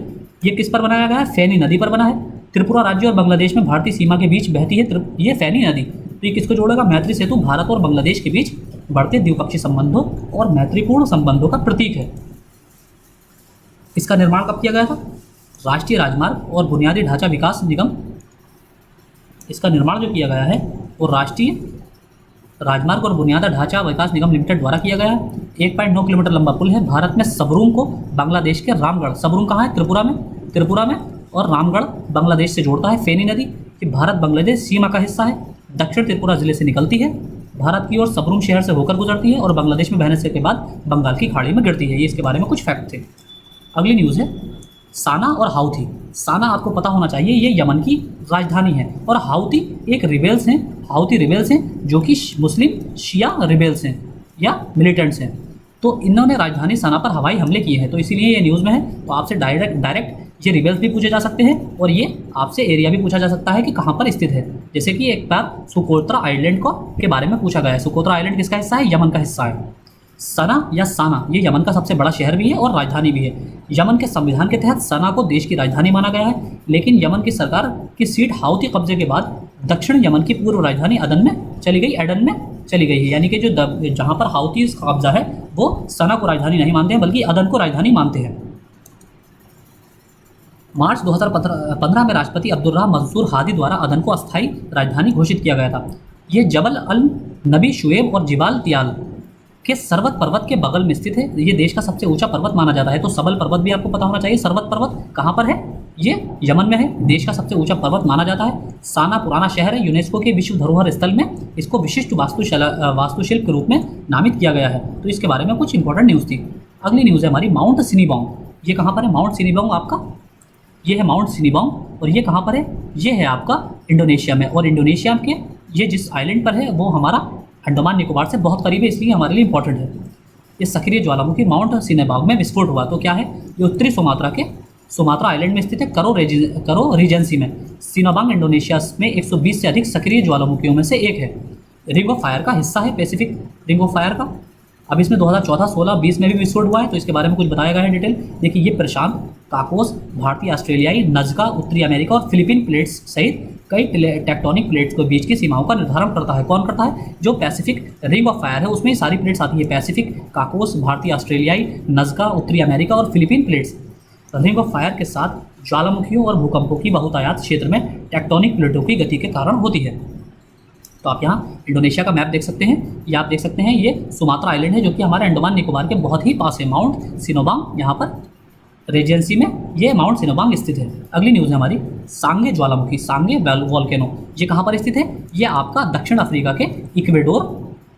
ये किस पर बनाया गया है? फेनी नदी पर बना है। त्रिपुरा राज्य और बांग्लादेश में भारतीय सीमा के बीच बहती है ये फेनी नदी। तो ये किसको जोड़ेगा? मैत्री सेतु भारत और बांग्लादेश के बीच बढ़ते द्विपक्षीय संबंधों और मैत्रीपूर्ण संबंधों का प्रतीक है। इसका निर्माण कब किया गया था? राष्ट्रीय राजमार्ग और बुनियादी ढांचा विकास निगम, इसका निर्माण जो किया गया है वो राष्ट्रीय राजमार्ग और बुनियादी ढांचा विकास निगम लिमिटेड द्वारा किया गया है। 1.9 किलोमीटर लंबा पुल है। भारत में सबरूम को बांग्लादेश के रामगढ़, सबरूम कहाँ है? त्रिपुरा में, और रामगढ़ बांग्लादेश से जोड़ता है। फेनी नदी कि भारत बांग्लादेश सीमा का हिस्सा है। दक्षिण त्रिपुरा जिले से निकलती है, भारत की ओर सबरूम शहर से होकर गुजरती है और बांग्लादेश में बहने से के बाद बंगाल की खाड़ी में गिरती है। ये इसके बारे में कुछ फैक्ट थे। अगली न्यूज़ है साना और हाउथी। साना आपको पता होना चाहिए, ये यमन की राजधानी है, और हाउथी एक रिबेल्स हैं, हाउथी रिबेल्स हैं जो कि मुस्लिम शिया रिबेल्स हैं या मिलिटेंट्स हैं। तो इन्होंने राजधानी साना पर हवाई हमले किए हैं, तो इसीलिए ये न्यूज़ में है। तो आपसे डायरेक्ट ये रिबेल्स भी पूछे जा सकते हैं और ये आपसे एरिया भी पूछा जा सकता है कि कहाँ पर स्थित है। जैसे कि एक बार सुकोत्रा आइलैंड को के बारे में पूछा गया है। सुकोत्रा आइलैंड किसका हिस्सा है? यमन का हिस्सा है। सना या साना ये यमन का सबसे बड़ा शहर भी है और राजधानी भी है। यमन के संविधान के तहत सना को देश की राजधानी माना गया है, लेकिन यमन की सरकार की सीट हाउथी कब्जे के बाद दक्षिण यमन की पूर्व राजधानी एडन में चली गई है। यानी कि जो जहाँ पर हाउथी का कब्जा है वो सना को राजधानी नहीं मानते हैं बल्कि एडन को राजधानी मानते हैं। मार्च 2015 में राष्ट्रपति अब्दुर्रह मंसूर हादी द्वारा एडन को अस्थायी राजधानी घोषित किया गया था। ये जबल अल नबी शुएब और जिबाल तियाल के सर्वत पर्वत के बगल में स्थित है। ये देश का सबसे ऊंचा पर्वत माना जाता है। तो सबल पर्वत भी आपको पता होना चाहिए। सर्वत पर्वत कहाँ पर है? ये यमन में है। देश का सबसे ऊंचा पर्वत माना जाता है। साना पुराना शहर है। यूनेस्को के विश्व धरोहर स्थल में इसको विशिष्ट वास्तुशिल्प के रूप में नामित किया गया है। तो इसके बारे में कुछ इंपॉर्टेंट न्यूज़ थी। अगली न्यूज़ है हमारी माउंट सिनीबॉन्ग। ये कहाँ पर है? माउंट सिनीबॉन्ग आपका ये है माउंट सिनीबॉन्ग, और ये कहाँ पर है? ये है आपका इंडोनेशिया में। और इंडोनेशिया के ये जिस आइलैंड पर है वो हमारा अंडमान निकोबार से बहुत करीब है, इसलिए हमारे लिए इंपॉर्टेंट है। ये सक्रिय ज्वालामुखी माउंट सिनेबाग में विस्फोट हुआ। तो क्या है? ये उत्तरी सुमात्रा आइलैंड में स्थित है, करो रीजेंसी में। सिनेबाग इंडोनेशिया में 120 से अधिक सक्रिय ज्वालामुखियों में से एक है। रिंग ऑफ फायर का हिस्सा है, पैसिफिक रिंग ऑफ फायर का। अब इसमें 2014, 16, 20 में भी विस्फोट हुआ है, तो इसके बारे में कुछ बताया गया है डिटेल। देखिए, ये प्रशांत, काकोस, भारतीय ऑस्ट्रेलियाई, नज़का, उत्तरी अमेरिका और फिलीपीन प्लेट्स सहित कई टेक्टोनिक प्लेट्स के बीच की सीमाओं का निर्धारण करता है। कौन करता है? जो पैसिफिक रिंग ऑफ फायर है उसमें सारी प्लेट्स आती है। पैसिफिक, काकोस, भारतीय ऑस्ट्रेलियाई, नज़का, उत्तरी अमेरिका और Philippine plates ring of fire के साथ ज्वालामुखियों और भूकंपों की बहुतायात क्षेत्र में टेक्टोनिक प्लेटों की गति के कारण होती है। तो आप यहाँ इंडोनेशिया का मैप देख सकते हैं। ये आप देख सकते हैं, ये सुमात्रा आइलैंड है जो कि हमारे अंडमान निकोबार के बहुत ही पास है। माउंट सिनोबांग यहाँ पर रीजेंसी में ये माउंट सिनोबांग स्थित है। अगली न्यूज़ है हमारी सांगे ज्वालामुखी, सांगे वॉल्केनो, ये कहाँ पर स्थित है? ये आपका दक्षिण अफ्रीका के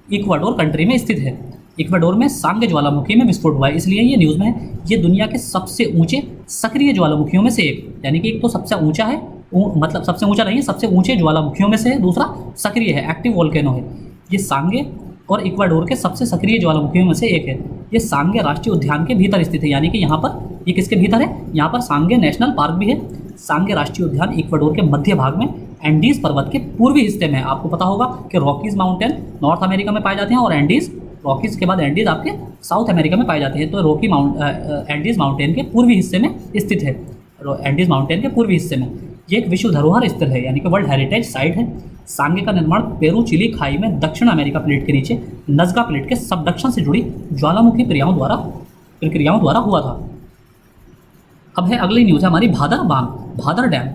इक्वाडोर कंट्री में स्थित है। इक्वाडोर में सांगे ज्वालामुखी में विस्फोट हुआ है, इसलिए ये न्यूज़ में है। ये दुनिया के सबसे ऊंचे सक्रिय ज्वालामुखियों में से एक, यानी कि एक तो सबसे ऊंचा है, मतलब सबसे ऊंचा नहीं है, सबसे ऊंचे ज्वालामुखियों में से है, दूसरा सक्रिय है, एक्टिव वॉल्केनो है। ये सांगे और इक्वाडोर के सबसे सक्रिय ज्वालामुखियों में से एक है। ये सांगे राष्ट्रीय उद्यान के भीतर स्थित है, यानी कि यहाँ पर ये किसके भीतर है? यहाँ पर सांगे नेशनल पार्क भी है। सांगे राष्ट्रीय उद्यान इक्वाडोर के मध्य भाग में एंडीज पर्वत के पूर्वी हिस्से में है। आपको पता होगा कि रॉकीज माउंटेन नॉर्थ अमेरिका में पाए जाते हैं और एंडीज, रॉकीज के बाद एंडीज आपके साउथ अमेरिका में पाए जाते हैं। तो एंडीज माउंटेन के पूर्वी हिस्से में स्थित है, एंडीज माउंटेन के पूर्वी हिस्से में। ये एक विश्व धरोहर स्थल है, यानी कि वर्ल्ड हेरिटेज साइट है। सांगे का निर्माण पेरू चिली खाई में दक्षिण अमेरिका प्लेट के नीचे नज़्का प्लेट के सबडक्शन से जुड़ी ज्वालामुखी प्रक्रियाओं द्वारा हुआ था। अब है अगली न्यूज़ है हमारी भादर बांध, भादर डैम।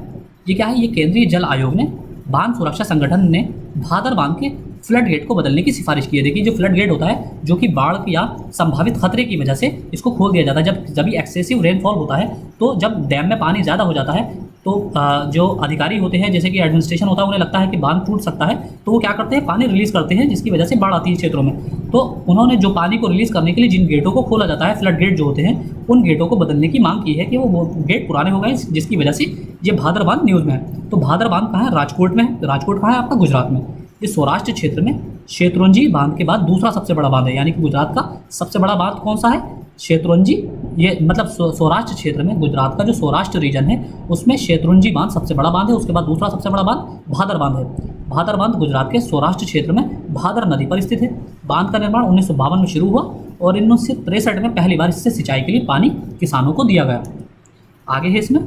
ये क्या है? ये केंद्रीय जल आयोग ने बांध सुरक्षा संगठन ने भादर बांध के फ्लड गेट को बदलने की सिफारिश की है। देखिए, जो फ्लड गेट होता है, जो कि बाढ़ या संभावित खतरे की वजह से इसको खोल दिया जाता है। जब एक्सेसिव रेनफॉल होता है, तो जब डैम में पानी ज़्यादा हो जाता है, तो जो अधिकारी होते हैं, जैसे कि एडमिनिस्ट्रेशन होता है, उन्हें लगता है कि बांध टूट सकता है, तो वो क्या करते हैं? पानी रिलीज़ करते हैं, जिसकी वजह से बाढ़ आती है क्षेत्रों में। तो उन्होंने जो पानी को रिलीज़ करने के लिए जिन गेटों को खोला जाता है, फ्लड गेट जो होते हैं, उन गेटों को बदलने की मांग की है कि वो गेट पुराने हो गए, जिसकी वजह से ये भादर बांध न्यूज़ में है। तो भादर बांध कहाँ है? राजकोट में है। राजकोट कहाँ है? आपका गुजरात में। ये सौराष्ट्र क्षेत्र में शेत्रुंजी बांध के बाद दूसरा सबसे बड़ा बांध है, यानी कि गुजरात का सबसे बड़ा बांध कौन सा है? शेत्रुंजी। ये मतलब सौराष्ट्र क्षेत्र में, गुजरात का जो सौराष्ट्र रीजन है, उसमें शेत्रुंजी बांध सबसे बड़ा बांध है। उसके बाद दूसरा सबसे बड़ा बांध भादर बांध है। भादर बांध गुजरात के सौराष्ट्र क्षेत्र में भादर नदी पर स्थित है। बांध का निर्माण 1952 में शुरू हुआ और 1963 में पहली बार इससे सिंचाई के लिए पानी किसानों को दिया गया। आगे है इसमें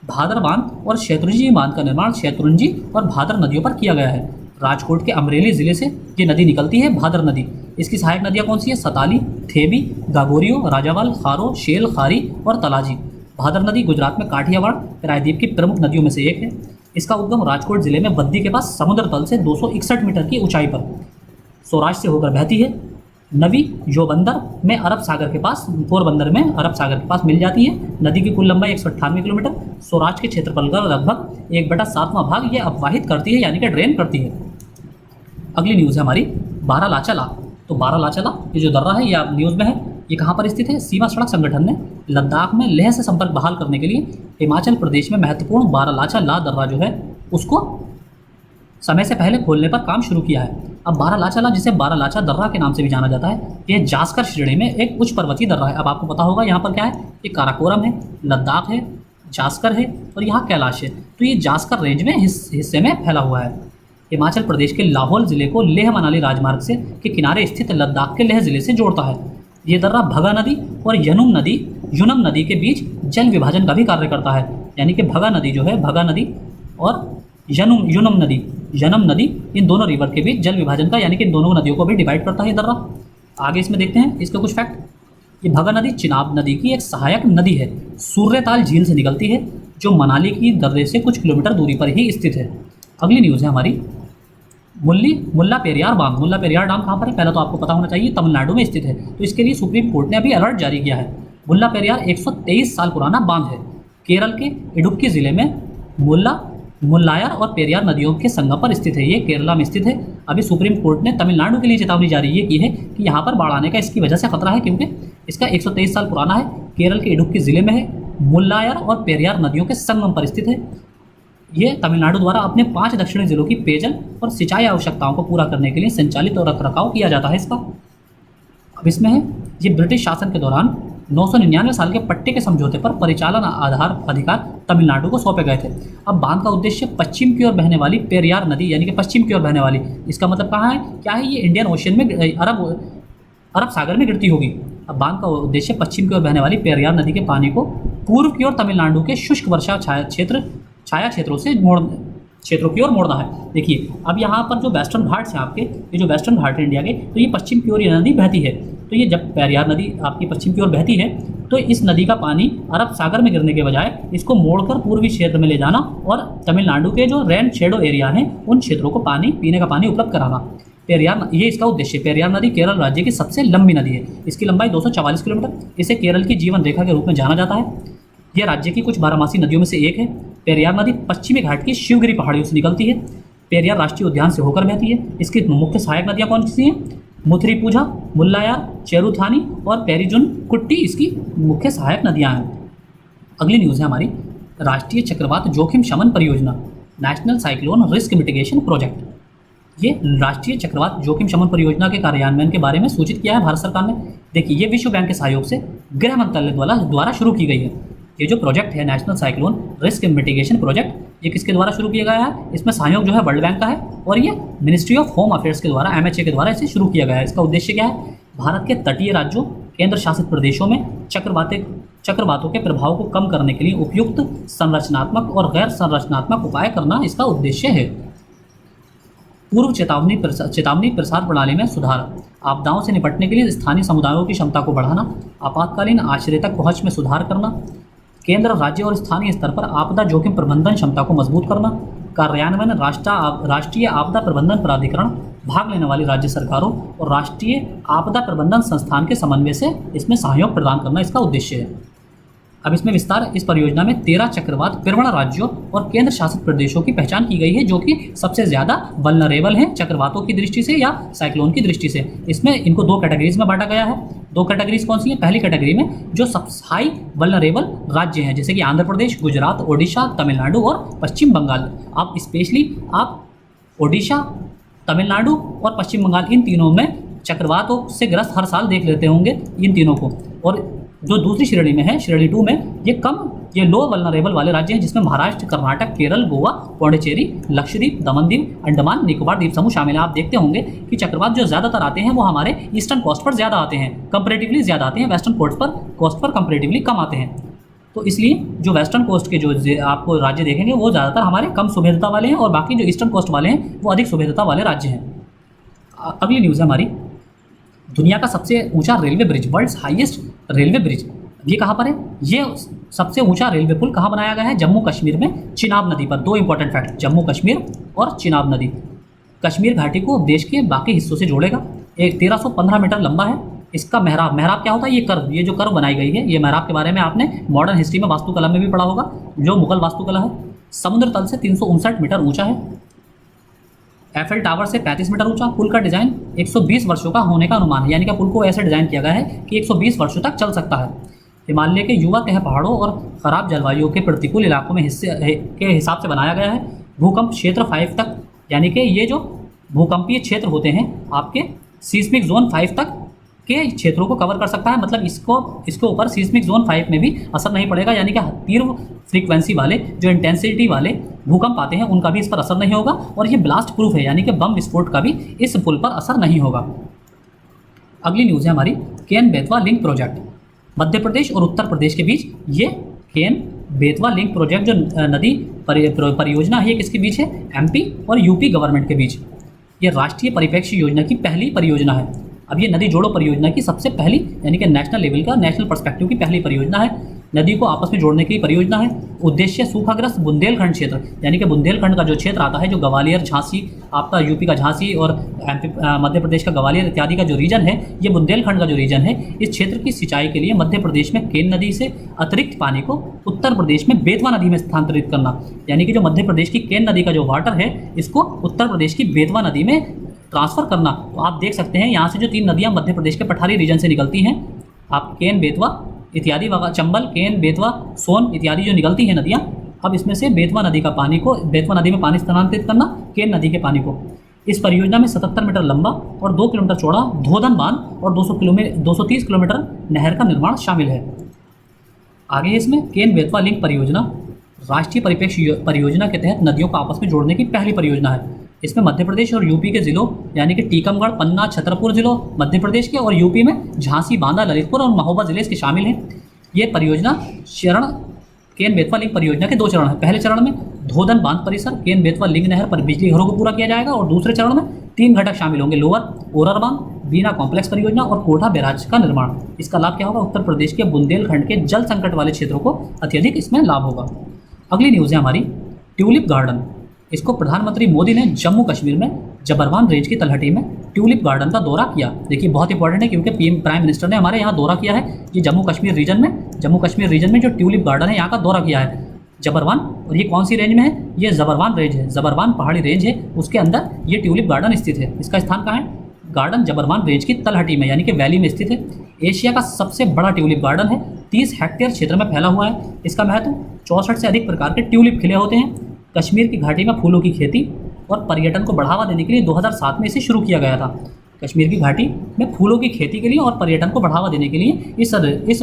भादर बांध और शेत्रुंजी बांध का निर्माण शेत्रुंजी और भादर नदियों पर किया गया है। राजकोट के अमरेली जिले से ये नदी निकलती है, भादर नदी। इसकी सहायक नदियाँ कौन सी है? सताली, थेबी, गागोरियो, राजावाल, खारो, शेल, खारी और तलाजी। भादर नदी गुजरात में काठियावाड़ प्रायद्वीप की प्रमुख नदियों में से एक है। इसका उद्गम राजकोट जिले में बद्दी के पास समुद्र तल से 261 मीटर की ऊंचाई पर सौराष्ट्र से होकर बहती है। नवी योबंदर में अरब सागर के पास, पोरबंदर में अरब सागर के पास मिल जाती है। नदी की कुल लंबाई 198 किलोमीटर, सौराष्ट्र के क्षेत्रफल का लगभग 1/7वां भाग ये अपवाहित करती है, यानी कि ड्रेन करती है। अगली न्यूज़ है हमारी बारालाचाला। तो बारालाचाला ये जो दर्रा है, ये आप न्यूज़ में है, ये कहाँ पर स्थित है? सीमा सड़क संगठन ने लद्दाख में लेह से संपर्क बहाल करने के लिए हिमाचल प्रदेश में महत्वपूर्ण बारालाचाला दर्रा जो है, उसको समय से पहले खोलने पर काम शुरू किया है। अब बारालाचाला, जिसे बारालाचा दर्रा के नाम से भी जाना जाता है, यह जास्कर श्रेणी में एक उच्च पर्वतीय दर्रा है। अब आपको पता होगा यहाँ पर क्या है? ये काराकोरम है, लद्दाख है, जास्कर है और यहाँ कैलाश है। तो ये जास्कर रेंज में हिस्से में फैला हुआ है। हिमाचल प्रदेश के लाहौल ज़िले को लेह मनाली राजमार्ग से के किनारे स्थित लद्दाख के लेह ज़िले से जोड़ता है। ये दर्रा भगा नदी और युनम नदी के बीच जल विभाजन का भी कार्य करता है, यानी कि भगा नदी जो है, भगा नदी और यनम नदी, इन दोनों रिवर के बीच जल विभाजन का, यानी कि इन दोनों नदियों को भी डिवाइड करता है ये दर्रा। आगे इसमें देखते हैं इसके कुछ फैक्ट। ये भगा नदी चिनाब नदी की एक सहायक नदी है, सूर्यताल झील से निकलती है, जो मनाली की दर्रे से कुछ किलोमीटर दूरी पर ही स्थित है। अगली न्यूज़ है हमारी मुल्ला पेरियार बांध। मुल्ला पेरियार डैम कहाँ पर है? पहले तो आपको पता होना चाहिए, तमिलनाडु में स्थित है। तो इसके लिए सुप्रीम कोर्ट ने अभी अलर्ट जारी किया है। मुल्ला पेरियार 123 साल पुराना बांध है। केरल के इडुक्की जिले में मुल्लायर और पेरियार नदियों के संगम पर स्थित है। ये केरला में स्थित है। अभी सुप्रीम कोर्ट ने तमिलनाडु के लिए चेतावनी जारी ये की है कि यहाँ पर बाढ़ आने का इसकी वजह से खतरा है, क्योंकि इसका 123 साल पुराना है, केरल के इडुक्की जिले में है, मुल्लायर और पेरियार नदियों के संगम पर स्थित है। ये तमिलनाडु द्वारा अपने 5 दक्षिणी जिलों की पेयजल और सिंचाई आवश्यकताओं को पूरा करने के लिए संचालित और रखरखाव किया जाता है इसका। अब इसमें है, ये ब्रिटिश शासन के दौरान 999 साल के पट्टे के समझौते पर परिचालन आधार अधिकार तमिलनाडु को सौंपे गए थे। अब बांध का उद्देश्य पश्चिम की ओर बहने वाली पेरियार नदी, यानी कि पश्चिम की ओर बहने वाली, इसका मतलब कहाँ है? क्या है? ये इंडियन ओशन में, अरब सागर में गिरती होगी। अब बांध का उद्देश्य पश्चिम की ओर बहने वाली पेरियार नदी के पानी को पूर्व की ओर तमिलनाडु के शुष्क वर्षा छाया क्षेत्रों की ओर मोड़ना है। देखिए, अब यहाँ पर जो वेस्टर्न घाट्स हैं आपके, ये जो वेस्टर्न घाट है इंडिया के, तो ये पश्चिम की ओर ये नदी बहती है। तो ये जब पेरियार नदी आपकी पश्चिम की ओर बहती है, तो इस नदी का पानी अरब सागर में गिरने के बजाय इसको मोड़कर पूर्वी क्षेत्र में ले जाना और तमिलनाडु के जो रेन शेडो एरिया हैं, उन क्षेत्रों को पीने का पानी उपलब्ध कराना। पेरियार, ये इसका उद्देश्य। पेरियार नदी केरल राज्य की सबसे लंबी नदी है। इसकी लंबाई 244 किलोमीटर। इसे केरल की जीवन रेखा के रूप में जाना जाता है। यह राज्य की कुछ बारहमासी नदियों में से एक है। पेरियार नदी पश्चिमी घाट की शिवगिरी पहाड़ियों से निकलती है। पेरियार राष्ट्रीय उद्यान से होकर बहती है। इसकी मुख्य सहायक नदियाँ कौन सी हैं? मुथरीपुझा, मुल्लायार, चेरुथानी और पेरिजुन कुट्टी इसकी मुख्य सहायक नदियाँ हैं। अगली न्यूज़ है हमारी, राष्ट्रीय चक्रवात जोखिम शमन परियोजना, national cyclone risk mitigation project. ये राष्ट्रीय चक्रवात जोखिम शमन परियोजना के कार्यान्वयन के बारे में सूचित किया है भारत सरकार ने। देखिए, ये विश्व बैंक के सहयोग से गृह मंत्रालय द्वारा शुरू की गई है। ये जो प्रोजेक्ट है national cyclone risk mitigation project, ये किसके द्वारा शुरू किया गया है? इसमें सहयोग जो है वर्ल्ड बैंक का है और ये मिनिस्ट्री ऑफ होम अफेयर्स के द्वारा MHA के द्वारा इसे शुरू किया गया है। इसका उद्देश्य क्या है? भारत के तटीय राज्यों, केंद्र शासित प्रदेशों में चक्रवातों के प्रभाव को कम करने के लिए उपयुक्त संरचनात्मक और गैर संरचनात्मक उपाय करना इसका उद्देश्य है। पूर्व चेतावनी प्रसार प्रणाली में सुधार, आपदाओं से निपटने के लिए स्थानीय समुदायों की क्षमता को बढ़ाना, आपातकालीन आश्रय तक पहुंच में सुधार करना, केंद्र, राज्य और स्थानीय स्तर पर आपदा जोखिम प्रबंधन क्षमता को मजबूत करना, कार्यान्वयन राष्ट्रीय आपदा प्रबंधन प्राधिकरण, भाग लेने वाली राज्य सरकारों और राष्ट्रीय आपदा प्रबंधन संस्थान के समन्वय से इसमें सहयोग प्रदान करना इसका उद्देश्य है। अब इसमें विस्तार, इस परियोजना में 13 चक्रवात प्रवण राज्यों और केंद्र शासित प्रदेशों की पहचान की गई है जो कि सबसे ज़्यादा वल्नरेबल हैं चक्रवातों की दृष्टि से या साइक्लोन की दृष्टि से। इसमें इनको 2 कैटेगरीज में बांटा गया है। 2 कैटेगरीज कौन सी हैं? पहली कैटेगरी में जो सबसे हाई वल्नरेबल राज्य हैं, जैसे कि आंध्र प्रदेश, गुजरात, ओडिशा, तमिलनाडु और पश्चिम बंगाल। आप स्पेशली आप ओडिशा, तमिलनाडु और पश्चिम बंगाल, इन तीनों में चक्रवातों से ग्रस्त हर साल देख लेते होंगे इन तीनों को। और जो दूसरी श्रेणी में है, श्रेणी 2 में, ये लो वल्नरेबल वाले राज्य हैं जिसमें महाराष्ट्र, कर्नाटक, केरल, गोवा, पौंडीचेरी, लक्षद्वीप, दमनदीव, अंडमान निकोबार द्वीप समूह शामिल है। आप देखते होंगे कि चक्रवात जो ज़्यादातर आते हैं वो हमारे ईस्टर्न कोस्ट पर ज़्यादा आते हैं, कंपेरेटिवली ज़्यादा आते हैं। वेस्टर्न कोस्ट पर कंपेरेटिवली कम आते हैं। तो इसलिए जो वेस्टर्न कोस्ट के जो आपको राज्य देखेंगे वो ज़्यादातर हमारे कम सुभेदता वाले हैं और बाकी जो ईस्टर्न कोस्ट वाले हैं वो अधिक सुभेदता वाले राज्य हैं। अगली न्यूज़ है हमारी, दुनिया का सबसे ऊंचा railway bridge, world's highest railway bridge, ये कहाँ पर है? ये सबसे ऊंचा रेलवे पुल कहाँ बनाया गया है? जम्मू कश्मीर में चिनाब नदी पर। 2 इंपॉर्टेंट फैक्ट, जम्मू कश्मीर और चिनाब नदी कश्मीर घाटी को देश के बाकी हिस्सों से जोड़ेगा। एक 1315 मीटर लंबा है। इसका मेहराब क्या होता है? ये जो कर्व बनाई गई है, ये मेहराब के बारे में आपने मॉडर्न हिस्ट्री में वास्तुकला में भी पढ़ा होगा, जो मुगल वास्तुकला है। समुद्र तल से 359 मीटर ऊंचा है। एफएल टावर से 35 मीटर ऊंचा। पुल का डिज़ाइन 120 वर्षों का होने का अनुमान है, यानी कि पुल को ऐसे डिज़ाइन किया गया है कि 120 वर्षों तक चल सकता है। हिमालय के युवा तह पहाड़ों और खराब जलवायु के प्रतिकूल इलाकों में के हिसाब से बनाया गया है। भूकंप क्षेत्र 5 तक, यानी कि ये जो भूकंपीय क्षेत्र होते हैं आपके सीस्मिक जोन 5 तक के क्षेत्रों को कवर कर सकता है। मतलब इसके ऊपर सीस्मिक जोन 5 में भी असर नहीं पड़ेगा, यानी कि तीव्र फ्रीक्वेंसी वाले जो इंटेंसिटी वाले भूकंप आते हैं उनका भी इस पर असर नहीं होगा। और ये ब्लास्ट प्रूफ है, यानी कि बम विस्फोट का भी इस पुल पर असर नहीं होगा। अगली न्यूज़ है हमारी, केन बेतवा लिंक प्रोजेक्ट, मध्य प्रदेश और उत्तर प्रदेश के बीच। ये केन बेतवा लिंक प्रोजेक्ट जो नदी परियोजना है, ये किसके बीच है? MP और UP गवर्नमेंट के बीच। ये राष्ट्रीय परिप्रेक्ष्य योजना की पहली परियोजना है। अब ये नदी जोड़ो परियोजना की सबसे पहली, यानी कि नेशनल लेवल का, नेशनल पर्सपेक्टिव की पहली परियोजना है। नदी को आपस में जोड़ने की परियोजना है। उद्देश्य सूखाग्रस्त बुंदेलखंड क्षेत्र, यानी कि बुंदेलखंड का जो क्षेत्र आता है, जो ग्वालियर, झांसी, आपका UP का झांसी और मध्य प्रदेश का ग्वालियर इत्यादि का जो रीजन है, ये बुंदेलखंड का जो रीजन है, इस क्षेत्र की सिंचाई के लिए मध्य प्रदेश में केन नदी से अतिरिक्त पानी को उत्तर प्रदेश में बेतवा नदी में स्थानांतरित करना, यानी कि जो मध्य प्रदेश की केन नदी का जो वाटर है, इसको उत्तर प्रदेश की बेतवा नदी में ट्रांसफ़र करना। तो आप देख सकते हैं यहाँ से जो 3 नदियाँ मध्य प्रदेश के पठारी रीजन से निकलती हैं, आप केन, बेतवा इत्यादि, चंबल, केन, बेतवा, सोन इत्यादि जो निकलती हैं नदियाँ, अब इसमें से बेतवा नदी का पानी को, बेतवा नदी में पानी स्थानांतरित करना, केन नदी के पानी को। इस परियोजना में 77 मीटर लंबा और 2 किलोमीटर चौड़ा धोधन बांध और 230 किलोमीटर नहर का निर्माण शामिल है। आगे इसमें केन बेतवा लिंक परियोजना राष्ट्रीय परिप्रेक्ष्य परियोजना के तहत नदियों को आपस में जोड़ने की पहली परियोजना है। इसमें मध्य प्रदेश और UP के ज़िलों, यानी कि टीकमगढ़, पन्ना, छतरपुर जिलों मध्य प्रदेश के और UP में झांसी, बांदा, ललितपुर और महोबा जिले इसके शामिल हैं। ये परियोजना केन बेतवा लिंक परियोजना के 2 चरण हैं। पहले चरण में धोधन बांध परिसर, केन बेतवा लिंक नहर पर बिजली घरों को पूरा किया जाएगा और दूसरे चरण में 3 घटक शामिल होंगे, लोअर ओरर बांध, बीना कॉम्प्लेक्स परियोजना और कोठा बैराज का निर्माण। इसका लाभ क्या होगा? उत्तर प्रदेश के बुंदेलखंड के जल संकट वाले क्षेत्रों को अत्यधिक इसमें लाभ होगा। अगली न्यूज़ है हमारी, ट्यूलिप गार्डन। इसको प्रधानमंत्री मोदी ने जम्मू कश्मीर में जबरवान रेंज की तलहटी में ट्यूलिप गार्डन का दौरा किया। देखिए बहुत इंपॉर्टेंट है क्योंकि पीएम प्राइम मिनिस्टर ने हमारे यहाँ दौरा किया है। ये जम्मू कश्मीर रीजन में जो ट्यूलिप गार्डन है यहाँ का दौरा किया है जबरवान। और ये कौन सी रेंज में है? ये जबरवान रेंज है, जबरवान पहाड़ी रेंज है, उसके अंदर ये ट्यूलिप गार्डन स्थित है। इसका स्थान कहाँ है? गार्डन जबरवान रेंज की तलहटी में यानी कि वैली में स्थित है। एशिया का सबसे बड़ा ट्यूलिप गार्डन है, 30 हेक्टेयर क्षेत्र में फैला हुआ है। इसका महत्व 64 से अधिक प्रकार के ट्यूलिप खिले होते हैं। कश्मीर की घाटी में फूलों की खेती और पर्यटन को बढ़ावा देने के लिए 2007 में इसे शुरू किया गया था। कश्मीर की घाटी में फूलों की खेती के लिए और पर्यटन को बढ़ावा देने के लिए इस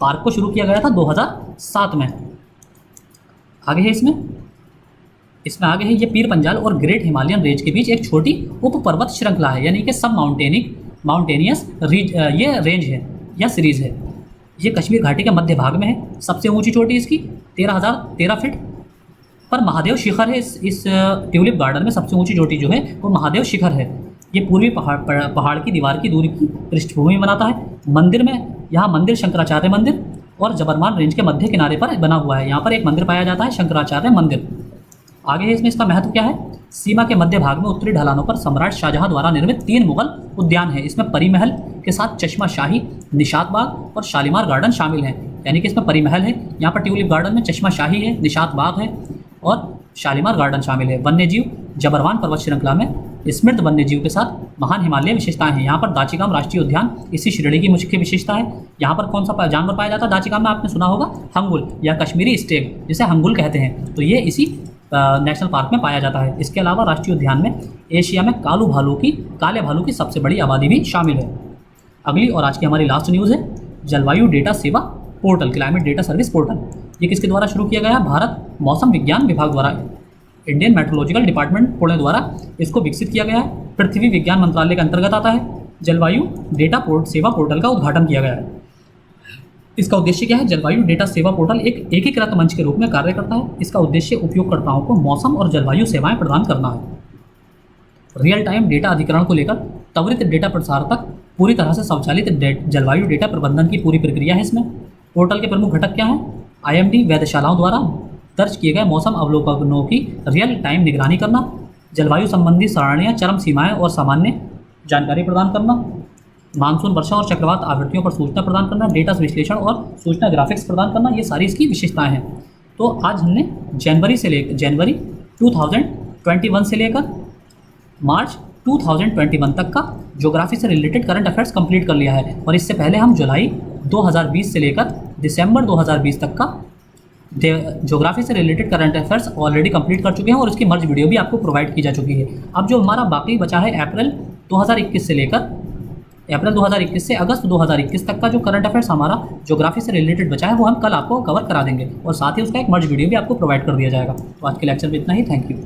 पार्क को शुरू किया गया था 2007 में। आगे है इसमें आगे है ये पीर पंजाल और ग्रेट हिमालयन रेंज के बीच एक छोटी उप पर्वत श्रृंखला है यानी कि सब माउंटेनियस ये रेंज है या सीरीज है। ये कश्मीर घाटी के मध्य भाग में है। सबसे ऊंची चोटी इसकी 13,013 फीट पर महादेव शिखर है। इस ट्यूलिप गार्डन में सबसे ऊंची चोटी जो है वो महादेव शिखर है। ये पूर्वी पहाड़ की दीवार की दूरी की पृष्ठभूमि बनाता है। यहाँ मंदिर शंकराचार्य मंदिर और जबरवान रेंज के मध्य किनारे पर बना हुआ है। यहाँ पर एक मंदिर पाया जाता है, शंकराचार्य मंदिर। आगे है इसका महत्व क्या है? सीमा के मध्य भाग में उत्तरी ढलानों पर सम्राट शाहजहां द्वारा निर्मित 3 मुगल उद्यान है। इसमें परी महल के साथ चश्मा शाही, निशात बाग और शालीमार गार्डन शामिल हैं। यानी कि इसमें परी महल है, यहाँ पर ट्यूलिप गार्डन में चश्मा शाही है, निशात बाग है और शालीमार गार्डन शामिल है। वन्यजीव जबरवान पर्वत श्रृंखला में समृद्ध वन्यजीव के साथ महान हिमालय विशेषताएं हैं। यहाँ पर दाचिगाम राष्ट्रीय उद्यान इसी श्रेणी की मुख्य विशेषता है। यहाँ पर कौन सा जानवर पाया जाता है दाचिगाम में? आपने सुना होगा हंगुल या कश्मीरी स्टेग, जिसे हंगुल कहते हैं। तो ये इसी नेशनल पार्क में पाया जाता है। इसके अलावा राष्ट्रीय उद्यान में एशिया में काले भालू की सबसे बड़ी आबादी भी शामिल है। अगली और आज की हमारी लास्ट न्यूज़ है जलवायु डेटा सेवा portal, climate data service portal. ये किसके द्वारा शुरू किया गया? भारत मौसम विज्ञान विभाग द्वारा, इंडियन मेट्रोलॉजिकल डिपार्टमेंट पुणे द्वारा इसको विकसित किया गया है। पृथ्वी विज्ञान मंत्रालय के अंतर्गत आता है। जलवायु डेटा सेवा पोर्टल का उद्घाटन किया गया है। इसका उद्देश्य क्या है? जलवायु डेटा सेवा पोर्टल एक एकीकृत मंच के रूप में कार्य करता है। इसका उद्देश्य उपयोगकर्ताओं को मौसम और जलवायु सेवाएं प्रदान करना है। रियल टाइम डेटा अधिग्रहण को लेकर त्वरित डेटा प्रसार तक पूरी तरह से स्वचालित जलवायु डेटा प्रबंधन की पूरी प्रक्रिया है। इसमें पोर्टल के प्रमुख घटक क्या हैं? IMD वेधशालाओं द्वारा दर्ज किए गए मौसम अवलोकनों की रियल टाइम निगरानी करना, जलवायु संबंधी सराहनीय चरम सीमाएं और सामान्य जानकारी प्रदान करना, मानसून वर्षा और चक्रवात आवृत्तियों पर सूचना प्रदान करना, डेटा विश्लेषण और सूचना ग्राफिक्स प्रदान करना, ये सारी इसकी विशेषताएं हैं। तो आज हमने जनवरी 2021 से लेकर मार्च 2021 तक का ज्योग्राफी से रिलेटेड करंट अफेयर्स कंप्लीट कर लिया है। और इससे पहले हम जुलाई 2020 से लेकर दिसंबर 2020 तक का ज्योग्राफी से related current affairs already complete कर चुके हैं और उसकी मर्ज वीडियो भी आपको प्रोवाइड की जा चुकी है। अब जो हमारा बाकी बचा है अप्रैल 2021 से अगस्त 2021 तक का जो करंट अफेयर्स हमारा ज्योग्राफी से रिलेटेड बचा है वो हम कल आपको कवर करा देंगे और साथ ही उसका एक मर्ज वीडियो भी आपको प्रोवाइड कर दिया जाएगा। तो आज के लेक्चर में इतना ही। Thank you.